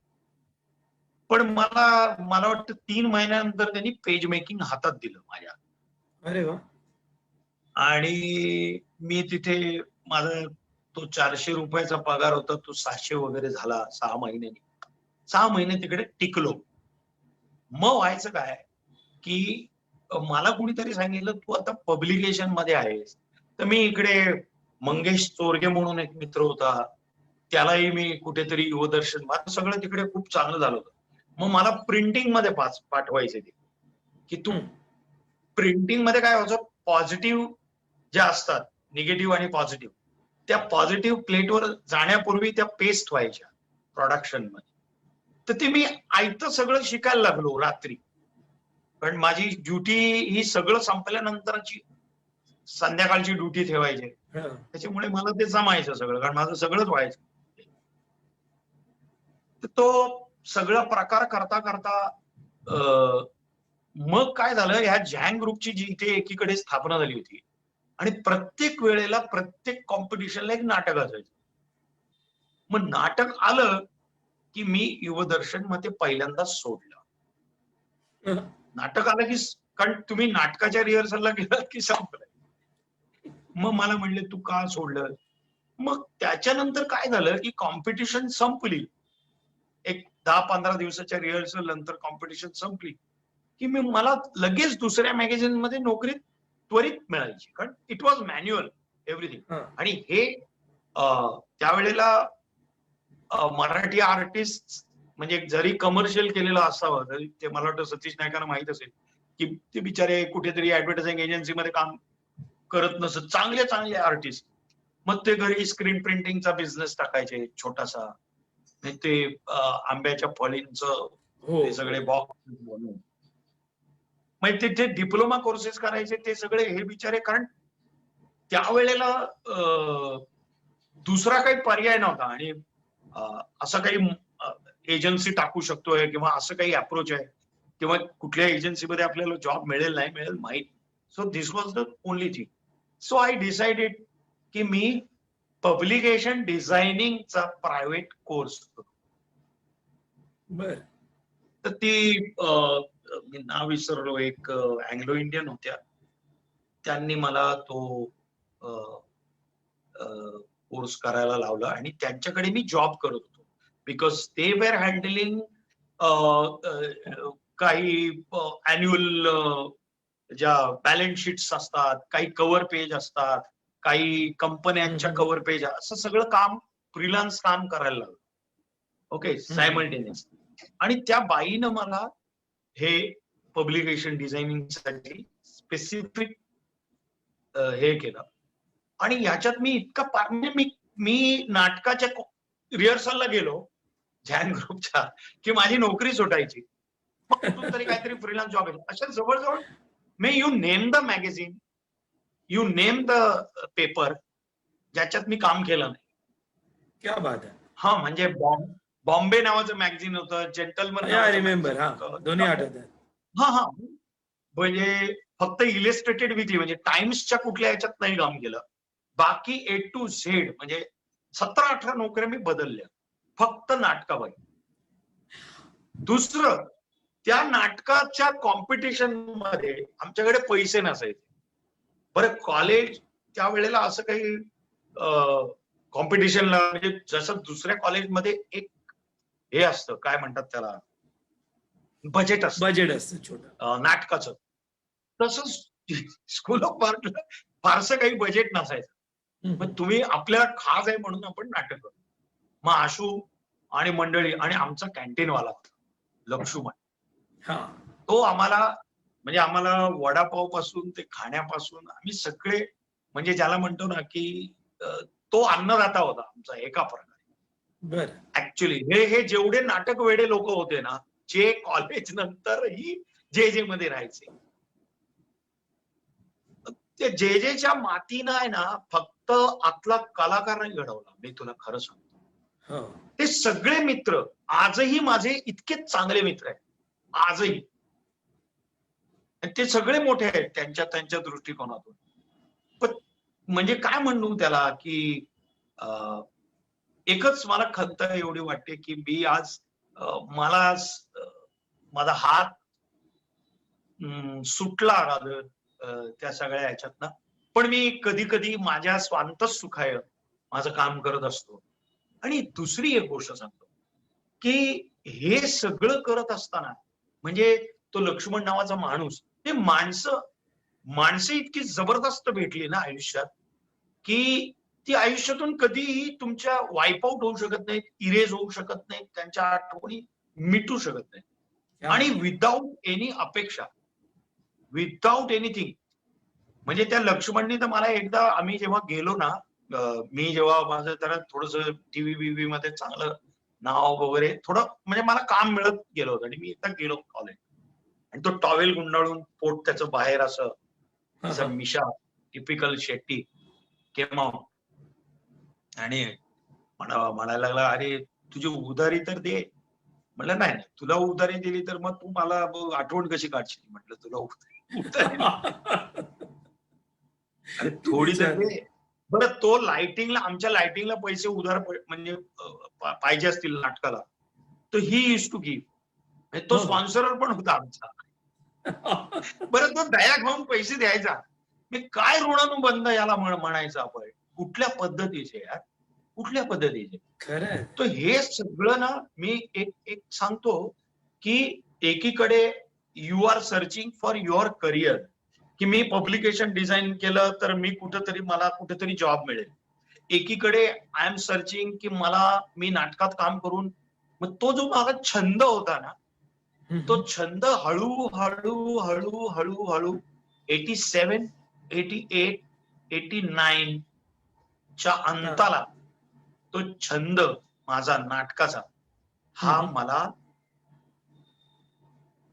पण मला वाटतं 3 महिन्यानंतर त्यांनी पेज मेकिंग हातात दिलं माझ्या. अरे वा. आणि मी तिथे माझा तो 400 रुपयाचा पगार होता तो 700 वगैरे झाला 6 महिन्यांनी. 6 महिने तिकडे टिकलो. मग व्हायचं काय की मला कुणीतरी सांगितलं तू आता पब्लिकेशन मध्ये आहेस. तर मी इकडे मंगेश चोरगे म्हणून एक मित्र होता, त्यालाही मी कुठेतरी युवदर्शन, माझं सगळं तिकडे खूप चांगलं झालं होतं. मग मला प्रिंटिंग मध्ये पाठवायचे ते, की तू प्रिंटिंग मध्ये काय व्हायचं, पॉझिटिव्ह ज्या असतात, निगेटिव्ह आणि पॉझिटिव्ह, त्या पॉझिटिव्ह प्लेटवर जाण्यापूर्वी त्या पेस्ट व्हायच्या प्रोडक्शन मध्ये. तर ते मी आयतं सगळं शिकायला लागलो रात्री, कारण माझी ड्युटी ही सगळं संपल्यानंतरची संध्याकाळची ड्युटी ठेवायची. त्याच्यामुळे मला ते जमायचं सगळं, कारण माझं सगळंच व्हायचं. तर तो सगळा प्रकार करता करता मग काय झालं, ह्या झँग ग्रुपची जी इथे एकीकडे स्थापना झाली होती आणि प्रत्येक वेळेला प्रत्येक कॉम्पिटिशनला एक नाटक असायचं. मग नाटक आलं की मी युवदर्शन मध्ये पहिल्यांदा सोडलं. नाटक आलं की, कारण तुम्ही नाटकाच्या रिहर्सलला गेलात की संपलं. मग मला म्हणले तू का सोडलं? मग त्याच्यानंतर काय झालं की कॉम्पिटिशन संपली, एक 10-15 दिवसाच्या रिहर्सल नंतर कॉम्पिटिशन संपली की मला लगेच दुसऱ्या मॅगझिन मध्ये नोकरी त्वरित मिळायची, कारण इट वॉज मॅन्युअल एव्हरीथिंग. आणि हे त्यावेळेला मराठी आर्टिस्ट म्हणजे जरी कमर्शियल केलेलं असावं तरी ते, मला वाटतं सतीश नायकांना माहित असेल की ते बिचारे कुठेतरी ऍडव्हर्टायझिंग एजन्सीमध्ये काम करत नसत, चांगले चांगले आर्टिस्ट. मग ते घरी स्क्रीन प्रिंटिंगचा बिझनेस टाकायचे छोटासा, ते आंब्याच्या फळींचं हो ते सगळे बॉक्स बनवून. मग तिथे डिप्लोमा कोर्सेस करायचे ते सगळे हे बिचारे, कारण त्यावेळेला दुसरा काही पर्याय नव्हता. आणि असं काही एजन्सी टाकू शकतोय किंवा असं काही अप्रोच आहे किंवा कुठल्या एजन्सीमध्ये आपल्याला जॉब मिळेल नाही मिळेल माहित. So this was the only thing. So I decided की मी पब्लिकेशन डिझायनिंगचा प्रायव्हेट कोर्स करतो. बर. तर ती मी नाव विसरलो, एक अँग्लो इंडियन होत्या, त्यांनी मला तो कोर्स करायला लावला आणि त्यांच्याकडे मी जॉब करत होतो. बिकॉज दे वेर हँडलिंग काही अॅन्युअल ज्या बॅलन्स शीट्स असतात, काही कव्हर पेज असतात, काही कंपन्यांच्या कव्हर पेज, असं सगळं काम, फ्रीलान्स काम करायला लागलं. Okay, simultaneous. आणि त्या बाईनं मला हे पब्लिकेशन डिझायनिंग साठी स्पेसिफिक हे केलं. आणि ह्याच्यात मी इतका म्हणजे मी नाटकाच्या रिहर्सलला गेलो झॅन ग्रुपच्या की माझी नोकरी सुटायची. मग कुठून तरी काहीतरी फ्रीलान्स जॉब आहे. अशा जवळजवळ may you name the magazine, you name the paper ज्याच्यात मी काम केलं नाही. क्या बात आहे. हा, म्हणजे बॉम्बे नावाचं मॅगझिन होतं, जेंटलमन आय नावाचं रिमेंबर. हा, मॅगझिन दोन्ही होतं. आठवत आहेत. हा हा, म्हणजे फक्त इलिस्ट्रेटेड वीकली, म्हणजे टाइम्सच्या कुठल्या ह्याच्यात नाही काम केलं. बाकी A to Z म्हणजे 17-18 नोकऱ्या मी बदलल्या फक्त नाटकाबाई. दुसरं, त्या नाटकाच्या कॉम्पिटिशन मध्ये आमच्याकडे पैसे नसायचे. बरं, कॉलेज त्यावेळेला असं काही कॉम्पिटिशनला, म्हणजे जसं दुसऱ्या कॉलेजमध्ये एक हे असतं, काय म्हणतात त्याला, बजेट असतं बजेट असतं छोटं. नाटकाचं, तसंच स्कूल ऑफ आर्टला फारसं काही बजेट नसायचं. मग तुम्ही आपल्याला खास आहे म्हणून आपण नाटक करतो. मग आशू आणि मंडळी आणि आमचा कॅन्टीनवाला लक्ष्मण, हा, तो आम्हाला वडापाव पासून ते खाण्यापासून आम्ही सगळे, म्हणजे ज्याला म्हणतो ना की तो अन्नदाता होता आमचा एका प्रकारे. बर. ऍक्च्युली हे जेवढे नाटक वेडे लोक होते ना, जे कॉलेज नंतरही जे मध्ये राहायचे, ते जेच्या मातीनं आहे ना, फक्त आतला कलाकार नाही घडवला. मी तुला खरं सांगतो, हो. ते सगळे मित्र आजही माझे इतकेच चांगले मित्र आहेत आजही. ते सगळे मोठे आहेत त्यांच्या त्यांच्या दृष्टिकोनातून. पण म्हणजे काय म्हणू त्याला की एकच मला खंत एवढी वाटते की मी आज मला माझा हात सुटला त्या सगळ्या ह्याच्यातनं. पण मी कधी कधी माझ्या स्वांतच सुखाय माझं काम करत असतो. आणि दुसरी एक गोष्ट सांगतो की हे सगळं करत असताना, म्हणजे तो लक्ष्मण नावाचा माणूस, ते माणसं इतकी जबरदस्त भेटली ना आयुष्यात की ती आयुष्यातून कधीही तुमच्या वाईप आउट होऊ शकत नाहीत, इरेज होऊ शकत नाहीत, त्यांच्या आठवणी मिटू शकत नाहीत. आणि विदाऊट एनी अपेक्षा, विदाऊट एनिथिंग. म्हणजे त्या लक्ष्मणनी तर मला एकदा, आम्ही जेव्हा गेलो ना, मी जेव्हा माझं जरा थोडस टीव्ही बीव्ही मध्ये चांगलं नाव वगैरे थोडं, म्हणजे मला काम मिळत गेलं होतं आणि मी एकदा गेलो कॉलेज, आणि तो टॉवेल गुंडाळून पोट त्याचं बाहेर असं मिशा, टिपिकल शेट्टी केमा, आणि म्हणायला लागला, अरे तुझी उधारी तर दे. म्हटलं नाही, तुला उधारी दिली तर मग तू मला आठवण कशी काढशील. म्हटलं तुला उधारी अरे थोडी तर दे. बरं, तो आमच्या लाइटिंगला पैसे उधार म्हणजे पाहिजे असतील नाटकाला, तर ही इज टू गिव्ह. तो स्पॉन्सर पण होता आमचा. बरं, तो दया खाऊन पैसे द्यायचा. मी काय ऋणानुबंध याला म्हणायचं आपण, कुठल्या पद्धतीचे यार, कुठल्या पद्धतीचे. खरं. तर हे सगळं ना, मी एक सांगतो की एकीकडे you are searching for your career, की मी पब्लिकेशन डिझाईन केलं तर मला कुठेतरी जॉब मिळेल. एकीकडे आय एम सर्चिंग की मी नाटकात काम करून, मग तो जो माझा छंद होता ना, तो छंद हळूहळू हळूहळू हळूहळू 87, 88, 89 च्या अंताला तो छंद माझा नाटकाचा हा मला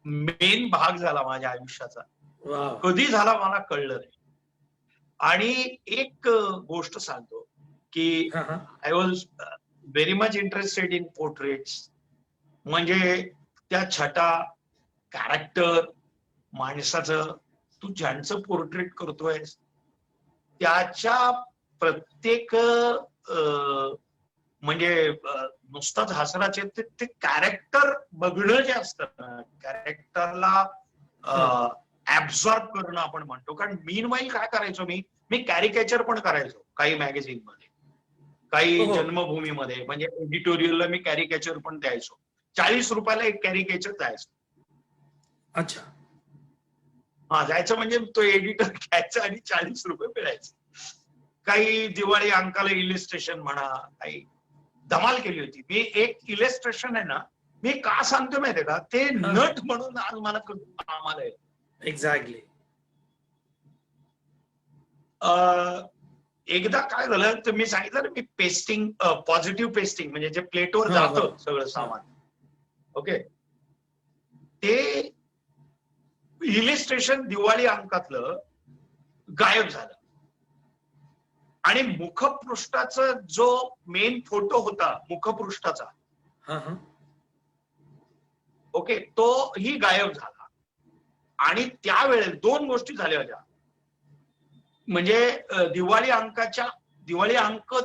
मेन भाग झाला माझ्या आयुष्याचा. वाव. कधी झाला मला कळलं नाही. आणि एक गोष्ट सांगतो की हा हा. I was very much interested in portraits. म्हणजे त्या छटा, कॅरेक्टर, माणसाचं, तू ज्यांचं पोर्ट्रेट करतोय त्याच्या प्रत्येक म्हणजे नुसताच हसराचे ते कॅरेक्टर बघणं जे असतं ना, कॅरेक्टरला ऍब्झॉर्ब करणं आपण म्हणतो. कारण मीनवाईल काय करायचो मी कॅरिकेचर पण करायचो काही मॅगझिन मध्ये, काही हो. जन्मभूमीमध्ये, म्हणजे एडिटोरियलला मी कॅरिकेचर पण द्यायचो. 40 रुपयाला एक कॅरिकेचर द्यायचो. अच्छा. हा, जायचं म्हणजे तो एडिटर घ्यायचा आणि 40 रुपये मिळायचे. काही दिवाळी अंकाला इलिस्ट्रेशन म्हणा, काही धमाल केली होती. मी एक इलिस्ट्रेशन आहे ना, मी का सांगतो माहितीये का, ते नट म्हणून आज मला आम्हाला एक्झॅक्टली. एकदा काय झालं तर मी सांगितलं ना, मी पेस्टिंग, पॉझिटिव्ह पेस्टिंग म्हणजे जे प्लेटवर जातं सगळं सामान, ओके, ते इलिस्ट्रेशन दिवाळी अंकातलं गायब झालं. आणि मुखपृष्ठाचा जो मेन फोटो होता मुखपृष्ठाचा, ओके, तो ही गायब झाला. आणि त्यावेळेस 2 गोष्टी झाल्या होत्या. म्हणजे दिवाळी अंक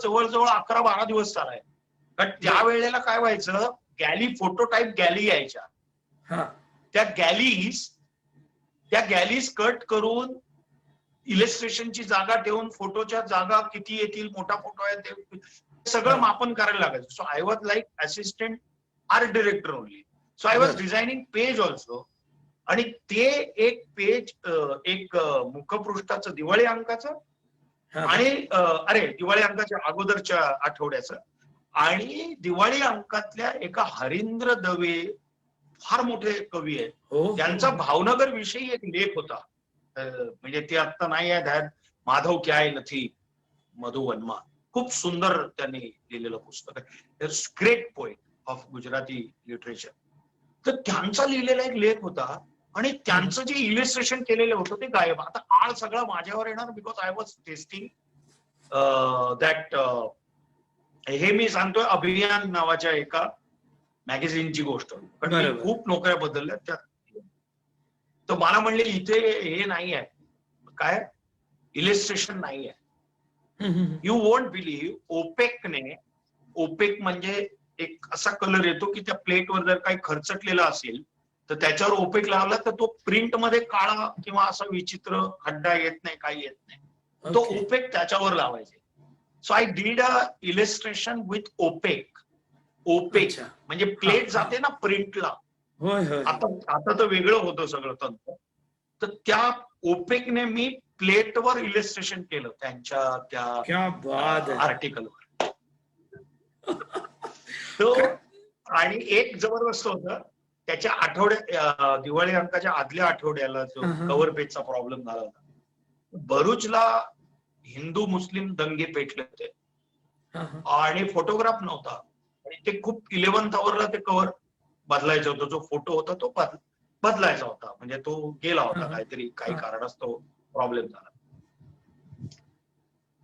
जवळजवळ 11-12 दिवस चालाय. कारण त्यावेळेला काय व्हायचं, गॅली, फोटोटाईप गॅली यायच्या. त्या गॅलीज कट करून इलिस्ट्रेशनची जागा ठेवून फोटोच्या जागा किती येतील, मोठा फोटो आहे ते सगळं मापन करायला लागायचं. So I was like assistant art director only. So I was designing page also. आणि ते एक पेज, एक मुखपृष्ठाचं दिवाळी अंकाचं आणि दिवाळी अंकाच्या अगोदरच्या आठवड्याचं, आणि दिवाळी अंकातल्या एका हरींद्र दवे, फार मोठे कवी आहेत, त्यांचा भावनगर विषयी एक लेख होता. म्हणजे ते आता नाही आहे ध्यान, माधव क्याय नथी मधुवनमा, खूप सुंदर त्यांनी लिहिलेलं पुस्तक आहे. Great poet of Gujarati literature. तर त्यांचा लिहिलेला एक लेख होता आणि त्यांचं जे इलिस्ट्रेशन केलेलं होतं ते गायब. आता आळ सगळा माझ्यावर येणार, because I was testing that. हे मी सांगतोय अभियान नावाच्या एका मॅगझिनची गोष्ट, पण मी खूप नोकऱ्या बदलल्या त्यात. तर मला म्हणले इथे हे नाही आहे, काय इलिस्ट्रेशन नाही आहे. यू वोंट बिलीव्ह, ओपेक म्हणजे एक असा कलर येतो की त्या प्लेटवर जर काही खर्चटलेला असेल तर त्याच्यावर ओपेक लावला तर तो प्रिंट मध्ये काळा किंवा असा विचित्र खड्डा येत नाही, काही येत नाही. तो ओपेक त्याच्यावर लावायचे. So I did a illustration with opaque म्हणजे प्लेट जाते ना प्रिंटला, आता तर वेगळं होतं सगळं तंत्र. तर त्या ओपेकने मी प्लेटवर इलिस्ट्रेशन केलं त्यांच्या त्या आर्टिकलवर. तो आणि एक जबरदस्त होतं, त्याच्या दिवाळी अंकाच्या आदल्या आठवड्याला जो कव्हर पेजचा प्रॉब्लेम झाला होता. भरूचला हिंदू मुस्लिम दंगे पेटले होते आणि फोटोग्राफ नव्हता, आणि ते खूप 11th आवरला ते कव्हर बदलायचा होता. जो फोटो होता तो बदलायचा होता, म्हणजे तो गेला होता, काहीतरी काही कारणास्तव प्रॉब्लेम झाला.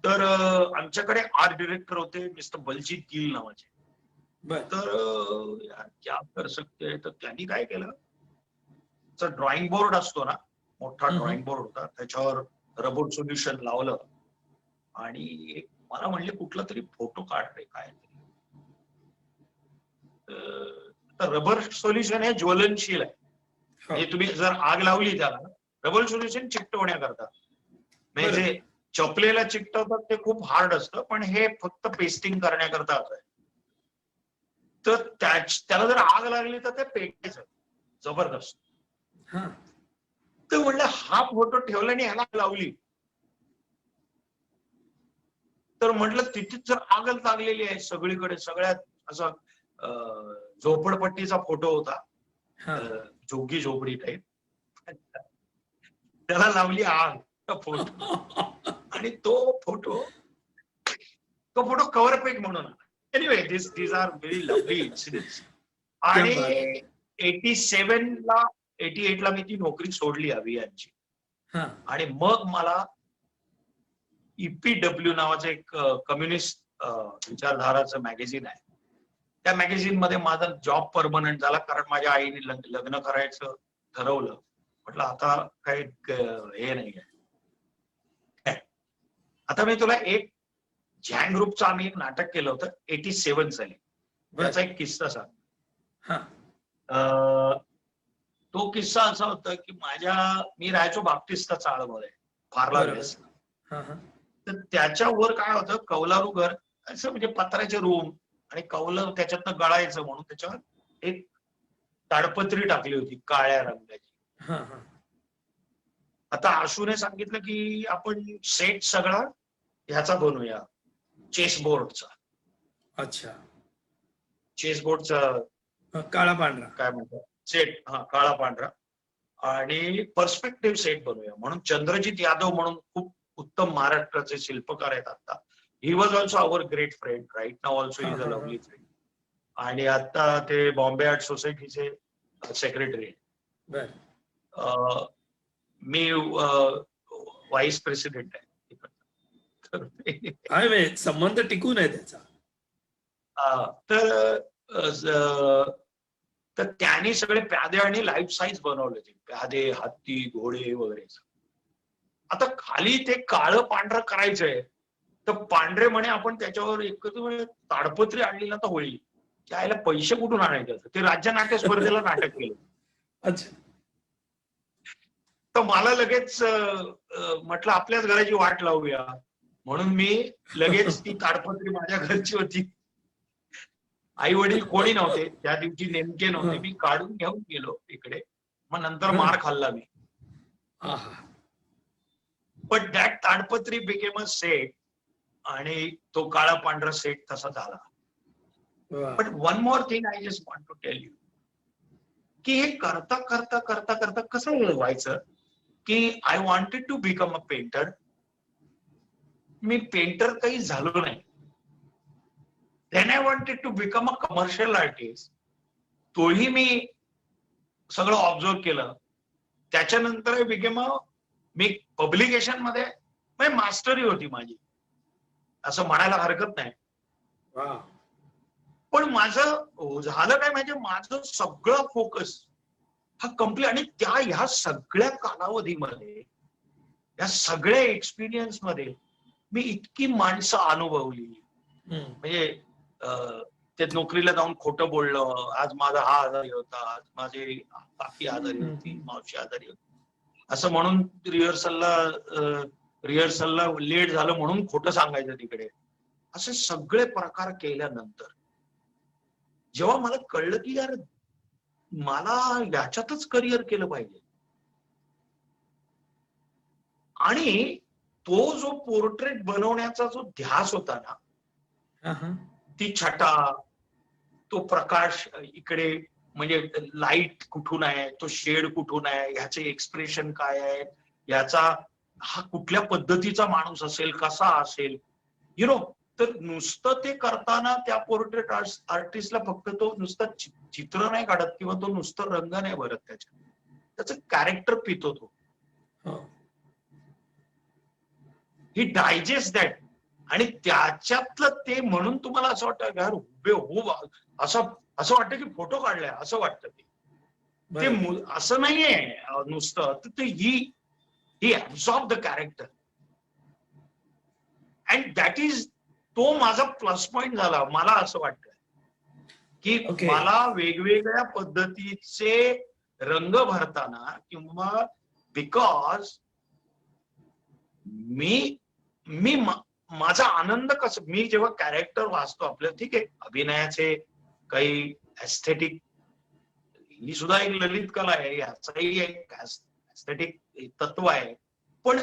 तर आमच्याकडे आर्ट डिरेक्टर होते मिस्टर बलजीत गिल नावाचे. तर यार क्या कर सकते, तर त्यांनी काय केलं, ड्रॉइंग बोर्ड असतो ना, मोठा ड्रॉइंग बोर्ड होता, त्याच्यावर रबर सोल्युशन लावलं आणि मला म्हणले कुठला तरी फोटो काढ रे काय तरी. रबर सोल्युशन हे ज्वलनशील आहे, म्हणजे तुम्ही जर आग लावली त्याला, रबर सोल्युशन चिकटवण्याकरता, म्हणजे जे चपलेला चिकटवतात ते खूप हार्ड असतं, पण हे फक्त पेस्टिंग करण्याकरता असं आहे. तर त्याला जर आग लागली तर ते पेटायचं जबरदस्त. तर म्हणलं हा फोटो ठेवला आणि ह्याला लावली तर म्हटलं तिथेच जर आग लागलेली आहे सगळीकडे, सगळ्यात असा झोपडपट्टीचा फोटो होता, झोगी झोपडी टाईप, त्याला लावली आग फोटो, आणि तो फोटो कव्हर पेज म्हणून आला. Anyway these are very lovely incidents. आणि 87 ला 88 ला मी ती नोकरी सोडली अभियानची. हा आणि मग मला EPW नावाचं एक कम्युनिस्ट विचारधाराचं मॅगझिन आहे. त्या मॅगझिन मध्ये माझा जॉब परमनंट झाला, कारण माझ्या आईने लग्न करायचं ठरवलं. म्हटलं आता काही हे नाही आहे. आता मी तुला एक झॅन ग्रुपचं आम्ही एक नाटक केलं होतं 87 साली. त्याचा एक किस्सा सांग. हा तो किस्सा असा होता की मी राहायचो बाप्टिस्ता चाळमध्ये फार्ला बरोबर. वेस्ट. हा हा तर त्याच्यावर काय होतं, कौलारू घर असं म्हणजे पत्र्याचे रूम आणि कौल त्याच्यातनं गळायचं म्हणून त्याच्यावर एक ताडपत्री टाकली होती काळ्या रंगाची. हा हा आता आशूने सांगितलं की आपण सेट सगळा ह्याचा बनवूया, चेसबोर्डचा. अच्छा. चेसबोर्डचा काळा पांढरा. काय म्हणतात सेट, हा काळा पांढरा, आणि पर्स्पेक्टिव्ह सेट बनवूया म्हणून चंद्रजित यादव म्हणून खूप उत्तम महाराष्ट्राचे शिल्पकार आहेत आता. He was also our great friend, right now also is a lovely friend. आणि आता ते बॉम्बे आर्ट सोसायटीचे सेक्रेटरी आहेत. बर. मी व्हाईस प्रेसिडेंट आहे. आहे संबंध टिकून आहे त्याचा. तर त्यांनी सगळे प्यादे आणि लाईफ साईज बनवले ते प्यादे, हत्ती, घोडे वगैरे. आता खाली ते काळं पांढरं करायचंय, तर पांढरे म्हणे आपण त्याच्यावर एकत्र ताडपत्री आणली ना तर होईल. त्याला पैसे कुठून आणायचे? ते राज्य नाट्य स्पर्धेला नाटक केलं. अच्छा. तर मला लगेच म्हटलं आपल्याच घराची वाट लावूया, म्हणून मी लगेच ती ताडपत्री माझ्या घरची होती, आई वडील कोणी नव्हते त्या दिवशी, नेमके नव्हते, मी काढून घेऊन गेलो इकडे. मग नंतर मार खाल्ला मी. बट दॅट ताडपत्री बिकेम अ सेट, आणि तो काळा पांढरा सेट तसा झाला. But one more thing I just want to tell you, की हे करता करता करता करता कसं व्हायचं की I wanted to become a painter. मी पेंटर काही झालो नाही. Then I wanted to become a commercial artist. तोही मी सगळं ऑब्झर्व केलं. त्याच्यानंतर मी पब्लिकेशन मध्ये मास्टरी होती माझी, असं म्हणायला हरकत नाही. पण माझं झालं काय, म्हणजे माझं सगळं फोकस हा कम्प्लीट, आणि ह्या सगळ्या कालावधीमध्ये, या सगळ्या एक्सपिरियन्स मध्ये मी इतकी माणसं अनुभवली. म्हणजे ते नोकरीला जाऊन खोटं बोललं, आज माझा हा आजारी होता, आज माझी काकी आजारी होती, मावशी आजारी होती, असं म्हणून रिहर्सलला लेट झालं म्हणून खोटं सांगायचं तिकडे. असे सगळे प्रकार केल्यानंतर जेव्हा मला कळलं की यार मला याच्यातच करिअर केलं पाहिजे, आणि तो जो पोर्ट्रेट बनवण्याचा जो ध्यास होता ना, ती छटा, तो प्रकाश इकडे, म्हणजे लाईट कुठून आहे, तो शेड कुठून आहे, ह्याचे एक्सप्रेशन काय आहे, याचा हा कुठल्या पद्धतीचा माणूस असेल, कसा असेल, यु नो. तर नुसतं ते करताना त्या पोर्ट्रेट आर्टिस्टला फक्त तो नुसतं चित्र नाही काढत, किंवा तो नुसतं रंग नाही भरत, त्याचं कॅरेक्टर पितो तो. ही डायजेस्ट दॅट. आणि त्याच्यातलं ते, म्हणून तुम्हाला असं वाटतं यार हुबेहूब असं वाटतं की फोटो काढलाय असं वाटतं. ते असं नाहीये नुसतं, तर ही absorb the character, and that is, तो माझा प्लस पॉइंट झाला. मला असं वाटतं की मला वेगवेगळ्या पद्धतीचे रंग भरताना, किंवा बिकॉज मी माझा आनंद कसं, मी जेव्हा कॅरेक्टर वाचतो आपलं, ठीक आहे अभिनयाचे काही एस्थेटिक, ही सुद्धा एक ललित कला आहे, याचाही एक एस्थेटिक तत्व आहे. पण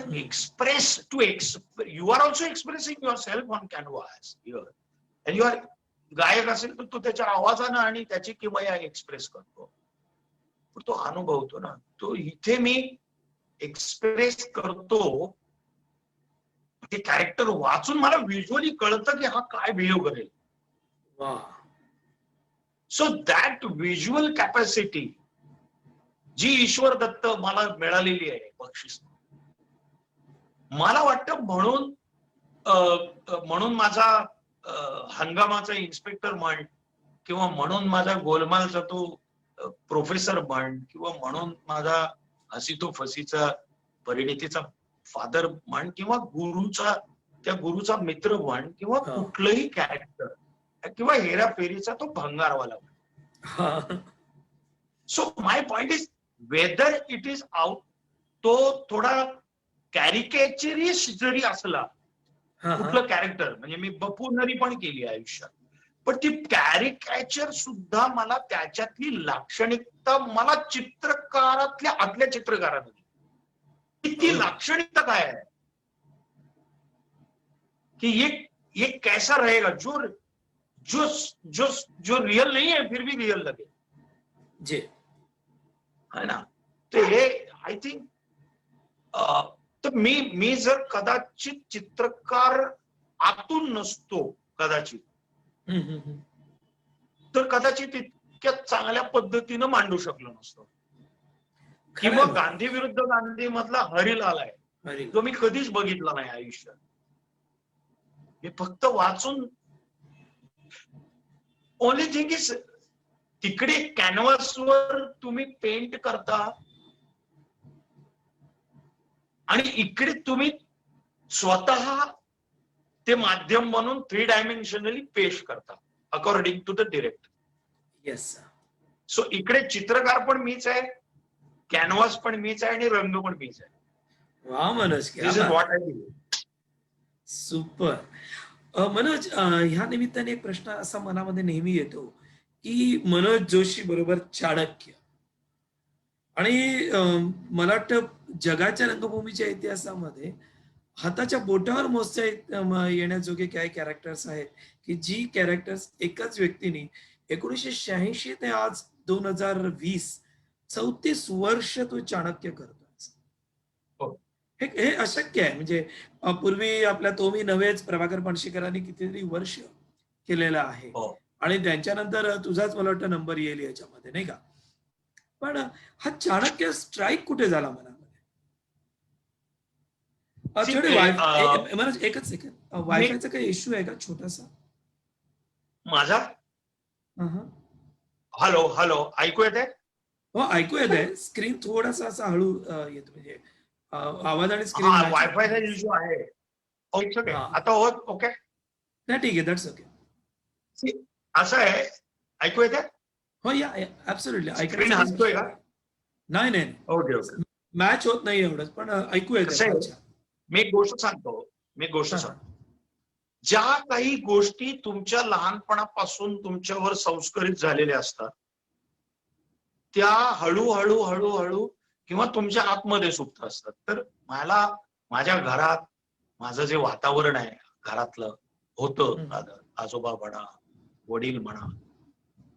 you are also expressing your self on canvas. You are गायक असेल तर तो त्याच्या आवाजानं आणि त्याची किमया एक्सप्रेस करतो, पण तो अनुभवतो ना. तो इथे मी एक्सप्रेस करतो, ते कॅरेक्टर वाचून मला व्हिज्युअली कळतं की हा काय बिहेव करेल. सो दॅट व्हिज्युअल कॅपॅसिटी जी ईश्वर दत्त मला मिळालेली आहे बक्षीस, मला वाटतं म्हणून माझा हंगामाचा इन्स्पेक्टर म्हण, किंवा म्हणून माझा गोलमालचा तो प्रोफेसर म्हण, किंवा म्हणून माझा हसी तो फसीचा परिणितीचा फादर म्हण, किंवा त्या गुरुचा मित्र म्हण, किंवा हा. कुठलंही कॅरेक्टर, किंवा हेराफेरीचा तो भंगारवाला म्हण. हा. So my point is whether it is out, तो थोडा कॅरिकेचरिस्ट जरी असला हा. कुठलं कॅरेक्टर, म्हणजे मी बपुनरी पण केली आयुष्यात, पण ती कॅरिकॅचर सुद्धा मला त्याच्यातली लाक्षणिकता मला चित्रकारातल्या आतल्या चित्रकाराने ती लाक्षणिकता काय आहे कि ये कैसा रहेगा जो जो जो जो रियल नहीं है फिर भी रियल लगे, जे है ना. तर हे आय थिंक, तर मी जर कदाचित चित्रकार आतून नसतो कदाचित, तर कदाचित इतक्या चांगल्या पद्धतीनं मांडू शकलो नसतो. किंवा गांधी विरुद्ध गांधी मधला हरिलाल आहे जो मी कधीच बघितला नाही आयुष्यात, मी फक्त वाचून. ओनली थिंग इज तिकडे कॅनव्हासवर तुम्ही पेंट करता आणि इकडे तुम्ही स्वतः ते माध्यम म्हणून 3 डायमेन्शनली पेश करता according to the director. Yes. So इकडे चित्रकार पण मीच आहे, कॅनव्हास पण मीच आहे, आणि रंग पण मीच आहे. वा Manoj, this is what I do. Super. Manoj, ह्या निमित्ताने एक प्रश्न असा मनामध्ये नेहमी येतो की मनोज जोशी बरोबर चाणक्य, आणि मला वाटतं जगाच्या रंगभूमीच्या इतिहासामध्ये हाताच्या बोटावर मोजता येण्याजोगे काही कॅरेक्टर्स आहेत की जी कॅरेक्टर्स एकाच व्यक्तीने 1986 ते आज 2020 34 वर्ष तो चाणक्य करतो. हे अशक्य आहे. म्हणजे पूर्वी आपल्या तोमी नव्हेच प्रभाकर पणशीकरांनी कितीतरी वर्ष केलेलं आहे, आणि त्यांच्यानंतर तुझाच मला वाटतं नंबर येईल याच्यामध्ये, नाही का. पण हा चाणक्य स्ट्राईक कुठे झाला मनामध्ये? एकच सेकंड, वायफायचा काही इश्यू आहे का छोटासा माझा? हॅलो हॅलो, ऐकू येते? हो, ऐकू येत आहे. स्क्रीन थोडासा असा हळू येतो, म्हणजे आवाज आणि स्क्रीन. वायफायचा इश्यू आहे. आता होत? ओके, नाही, ठीक आहे, दॅट्स ओके. असं आहे, ऐकू येते? हो, या ऍब्सोल्युटली स्क्रीन हसतोय का? नाही, ओके ओके, मॅच होत नाही एवढंच, पण ऐकू येत. मी एक गोष्ट सांगतो. ज्या काही गोष्टी तुमच्या लहानपणापासून तुमच्यावर संस्कारित झालेल्या असतात त्या हळूहळू हळूहळू किंवा तुमच्या आतमध्ये सुप्त असतात. तर मला माझ्या घरात माझं जे वातावरण आहे घरातलं होतं, आजोबा म्हणा, वडील म्हणा,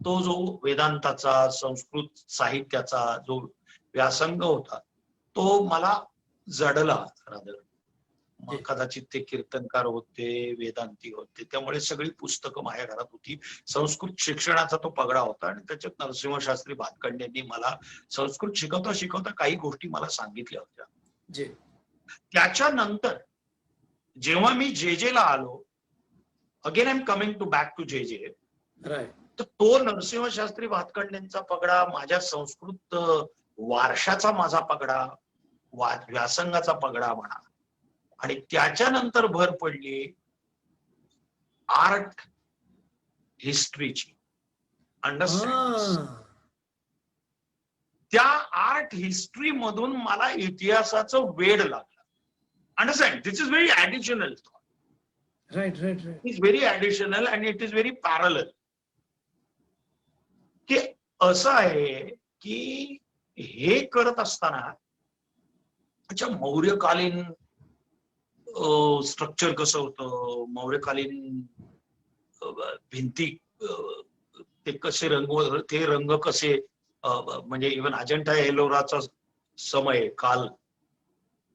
तो जो वेदांताचा, संस्कृत साहित्याचा जो व्यासंग होता तो मला जडला. कदाचित ते कीर्तनकार होते, वेदांती होते, त्यामुळे सगळी पुस्तकं माझ्या घरात होती. संस्कृत शिक्षणाचा तो पगडा होता, आणि त्याच्यात नरसिंहशास्त्री भातखंडेंनी मला संस्कृत शिकवता शिकवता काही गोष्टी मला सांगितल्या होत्या. त्याच्यानंतर जेव्हा मी जे ला आलो, again I am coming to back to J, तर तो नरसिंहशास्त्री भातखंडेंचा पगडा, माझ्या संस्कृत वारशाचा माझा पगडा, व्यासंगाचा पगडा म्हणा, आणि त्याच्यानंतर भर पडली आर्ट हिस्ट्रीची. अंडरस्टँड? त्या आर्ट हिस्ट्री मधून मला इतिहासाचं वेड लागलं. Understand? This is very additional. Right. It is very additional and it is very parallel. की असं आहे की हे करत असताना अच्छा मौर्यकालीन स्ट्रक्चर कसं होतं, मौर्यकालीन भिंती ते कसे रंग कसे, म्हणजे इव्हन अजंठा एलोराचा समय काल,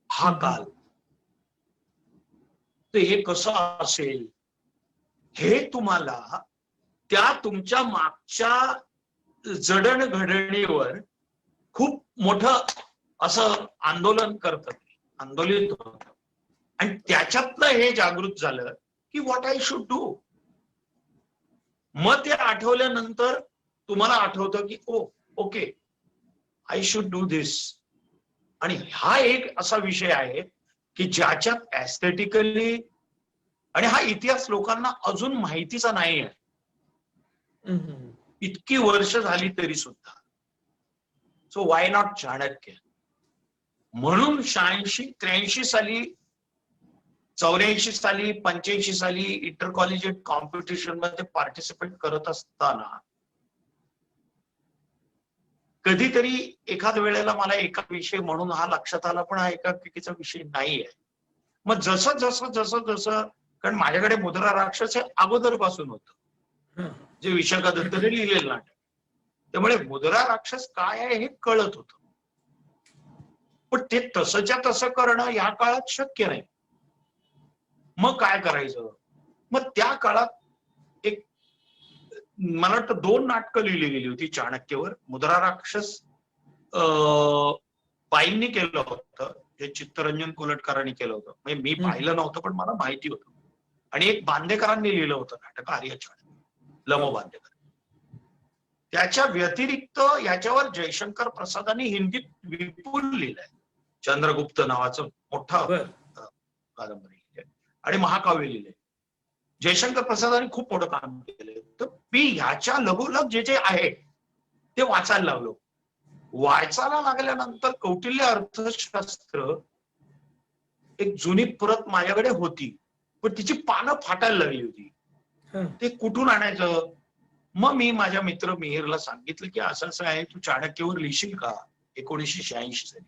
हा काल, तर हे कसं असेल हे तुम्हाला त्या तुमच्या मागच्या जडणघडणीवर खूप मोठं असं आंदोलन करतात, आंदोलित होतं. आणि त्याच्यातनं हे जागृत झालं की व्हॉट आय शुड डू. मग ते आठवल्यानंतर तुम्हाला आठवतं की ओ ओके आय शुड डू दिस. आणि हा एक असा विषय आहे की ज्याच्यात एस्थेटिकली, आणि हा इतिहास लोकांना अजून माहितीचा नाही आहे, इतकी वर्ष झाली तरी सुद्धा. So why not Chanakya. म्हणून 86-83 साली, 84 साली, 85 साली इंटर कॉलेजिएट कॉम्पिटिशन मध्ये पार्टिसिपेट करत असताना कधीतरी एखाद वेळेला मला एका विषय म्हणून हा लक्षात आला, पण हा एकांकिकेचा विषय नाही आहे. मग जसं जसं जसं जसं, कारण माझ्याकडे मुद्रा राक्षस हे अगोदरपासून होतं, जे विशाखा दत्तने लिहिलेलं नाटक. त्यामुळे मुद्रा राक्षस काय आहे हे कळत होतं. पण ते तसंच्या तसं करणं या काळात शक्य नाही. मग काय करायचं? मग त्या काळात एक, मला वाटतं 2 नाटकं लिहिली गेली होती चाणक्यवर. मुद्रा राक्षस बाईंनी केलं होतं, जे चित्तरंजन कोलटकरांनी केलं होतं. म्हणजे मी पाहिलं नव्हतं पण मला माहिती होतं. आणि एक बांदेकरांनी लिहिलं होतं नाटक, आर्य चाणक्य, लमो बांदेकर. त्याच्या व्यतिरिक्त याच्यावर जयशंकर प्रसादांनी हिंदीत विपुल लिहिलंय. चंद्रगुप्त नावाचं मोठा कादंबरी लिहिली आणि महाकाव्य लिहिलंय. जयशंकर प्रसादांनी खूप मोठं काम केलंय. तर मी ह्याच्या लगोलग जे जे आहे ते वाचायला लागलो. वाचायला लागल्यानंतर कौटिल्य अर्थशास्त्र एक जुनी प्रत माझ्याकडे होती, पण तिची पानं फाटायला लागली होती. ते कुठून आणायचं? मग मी माझ्या मित्र मिहिरला सांगितलं की असं असं आहे, तू चाणक्यवर लिहिशील का 1986 साली.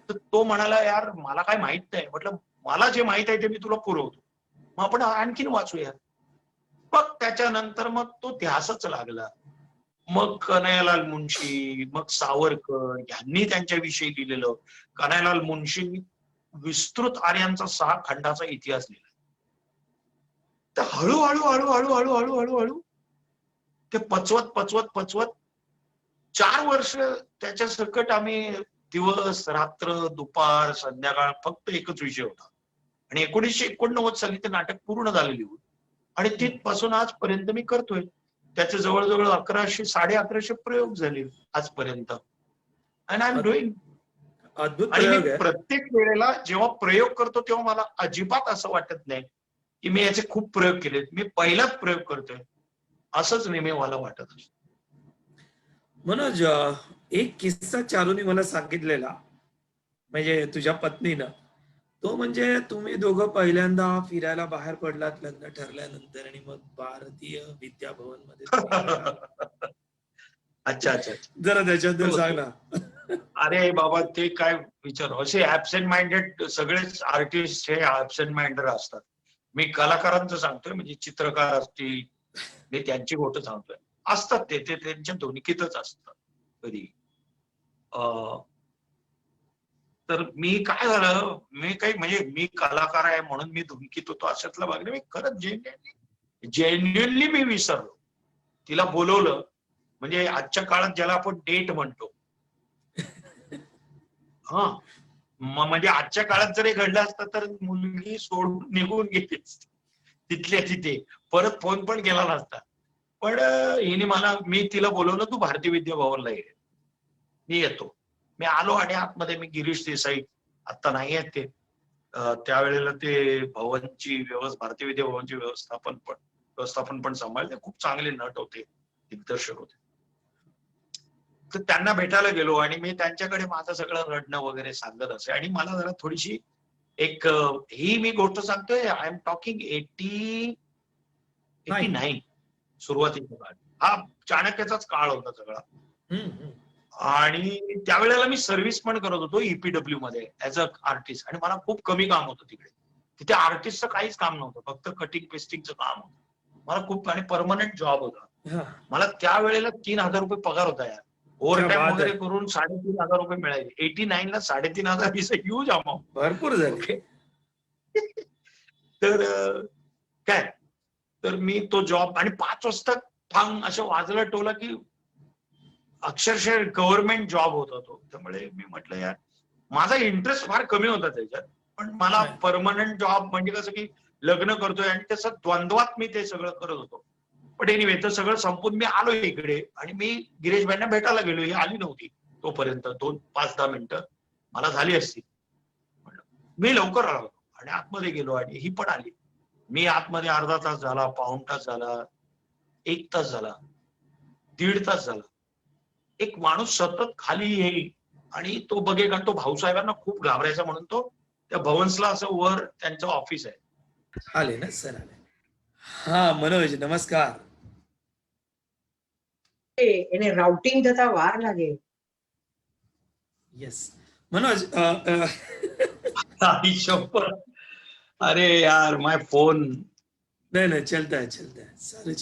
तर तो म्हणाला, यार मला काय माहित नाही. म्हटलं मला जे माहित आहे ते मी तुला पुरवतो, मग आपण आणखीन वाचूया. मग त्याच्यानंतर मग तो ध्यासच लागला. मग कन्हैयालाल मुंशी, मग सावरकर यांनी त्यांच्याविषयी लिहिलेलं. कन्हैयालाल मुंशींनी विस्तृत आर्यांचा 6 खंडाचा इतिहास लिहिला. तर हळूहळू हळूहळू हळूहळू हळूहळू ते पचवत पचवत पचवत 4 वर्ष त्याच्या सकट आम्ही दिवस रात्र दुपार संध्याकाळ फक्त एकच विषय होता. आणि 1989 साली ते नाटक पूर्ण झालं लिहून. आणि तिथपासून आजपर्यंत मी करतोय. त्याचे जवळजवळ 1100-1150 प्रयोग झाले आजपर्यंत. And I am doing. अद्भुत आणि मी प्रयोग आहे. प्रत्येक वेळेला जेव्हा प्रयोग करतो तेव्हा मला अजिबात असं वाटत नाही की मी याचे खूप प्रयोग केलेत. मी पहिलाच प्रयोग करतोय असंच नेहमी मला वाटत असतं. मनोज, एक किस्सा चारूने मला सांगितलेला, म्हणजे तुझ्या पत्नीनं. तो म्हणजे तुम्ही दोघं पहिल्यांदा फिरायला बाहेर पडलात लग्न ठरल्यानंतर, आणि मग भारतीय विद्याभवन मध्ये तुम्ही गेलात. अच्छा अच्छा. जरा त्याच्याबद्दल सांग ना. अरे बाबा ते काय विचार, असे ऍबसेंट माइंडेड सगळेच आर्टिस्ट हे ऍबसेंट माइंडेड असतात. मी कलाकारांचं सांगतोय, म्हणजे चित्रकार असतील, मी त्यांची गोष्ट सांगतोय. असतात ते त्यांच्या धुनकीतच असतात कधी. तर मी काय झालं, मी काही म्हणजे मी कलाकार आहे म्हणून मी धुनकीत होतो अशातला भाग नाही. मी खरंच जेन्युअनली मी विसरलो. तिला बोलवलं, म्हणजे आजच्या काळात ज्याला आपण डेट म्हणतो. हा, म्हणजे आजच्या काळात जर हे घडलं असतं तर मुलगी सोडून निघून गेली तिथल्या तिथे, परत फोन पण केला नसता. पण हिने मी तिला बोलवलं, तू भारतीय विद्या भवनला ये. मी येतो. मी आलो आणि आतमध्ये मी गिरीश देसाई, आता नाही आहेत ते, त्यावेळेला ते भवनची भारतीय विद्या भवनची व्यवस्थापन पण सांभाळले. खूप चांगले नट होते, दिग्दर्शक होते. तर त्यांना भेटायला गेलो आणि मी त्यांच्याकडे माझं सगळं रडणं वगैरे सांगत असे. आणि मला जरा थोडीशी एक ही मी गोष्ट सांगतोय, आय एम टॉकिंग 89 सुरुवातीचा काळ. हा चाणक्याचाच काळ होता सगळा. आणि त्यावेळेला मी सर्व्हिस पण करत होतो ईपीडब्ल्यू मध्ये ऍज अ आर्टिस्ट. आणि मला खूप कमी काम होतं तिकडे. तिथे आर्टिस्टचं काहीच काम नव्हतं, फक्त कटिंग पेस्टिंगचं काम होतं. मला खूप, आणि परमनंट जॉब होता. मला त्यावेळेला 3,000 रुपये पगार होता यार. ओव्हर टाइम वगैरे करून 3,500 रुपये मिळाले. 89 ला 3,500 इज अ ह्यूज अमाऊंट. भरपूर झाले. तर काय, तर मी तो जॉब, आणि 5 वाजता थांब असं वाजलं टोला की अक्षरशः गव्हर्नमेंट जॉब होता तो. त्यामुळे मी म्हटलं यार माझा इंटरेस्ट फार कमी होता त्याच्यात, पण मला परमनंट जॉब म्हणजे कसं की लग्न करतोय आणि त्याचा द्वंद्वात मी ते सगळं करत होतो. पण एनिवे ते सगळं संपून मी आलो इकडे आणि मी गिरीश भाईंना भेटायला गेलो. ही आली नव्हती तोपर्यंत 5-10 मिनिटं मला झाली असती. मी लवकर आलो आणि आतमध्ये गेलो आणि ही पण आली. मी आतमध्ये अर्धा तास झाला, पाऊण तास झाला, 1 तास झाला, 1.5 तास झाला. एक माणूस सतत खाली येईल आणि तो बघेल, तो भाऊसाहेबांना खूप घाबरायचा म्हणून तो त्या भवन्सला असं वर त्यांचं ऑफिस आहे. आले ना सर, आले. हा मनोज नमस्कार. એને રાઉટિંગ થતા વાર લાગે. येस मनोज आई शपथ. अरे यार माय फोन. नाही नाही चलताय चालेल.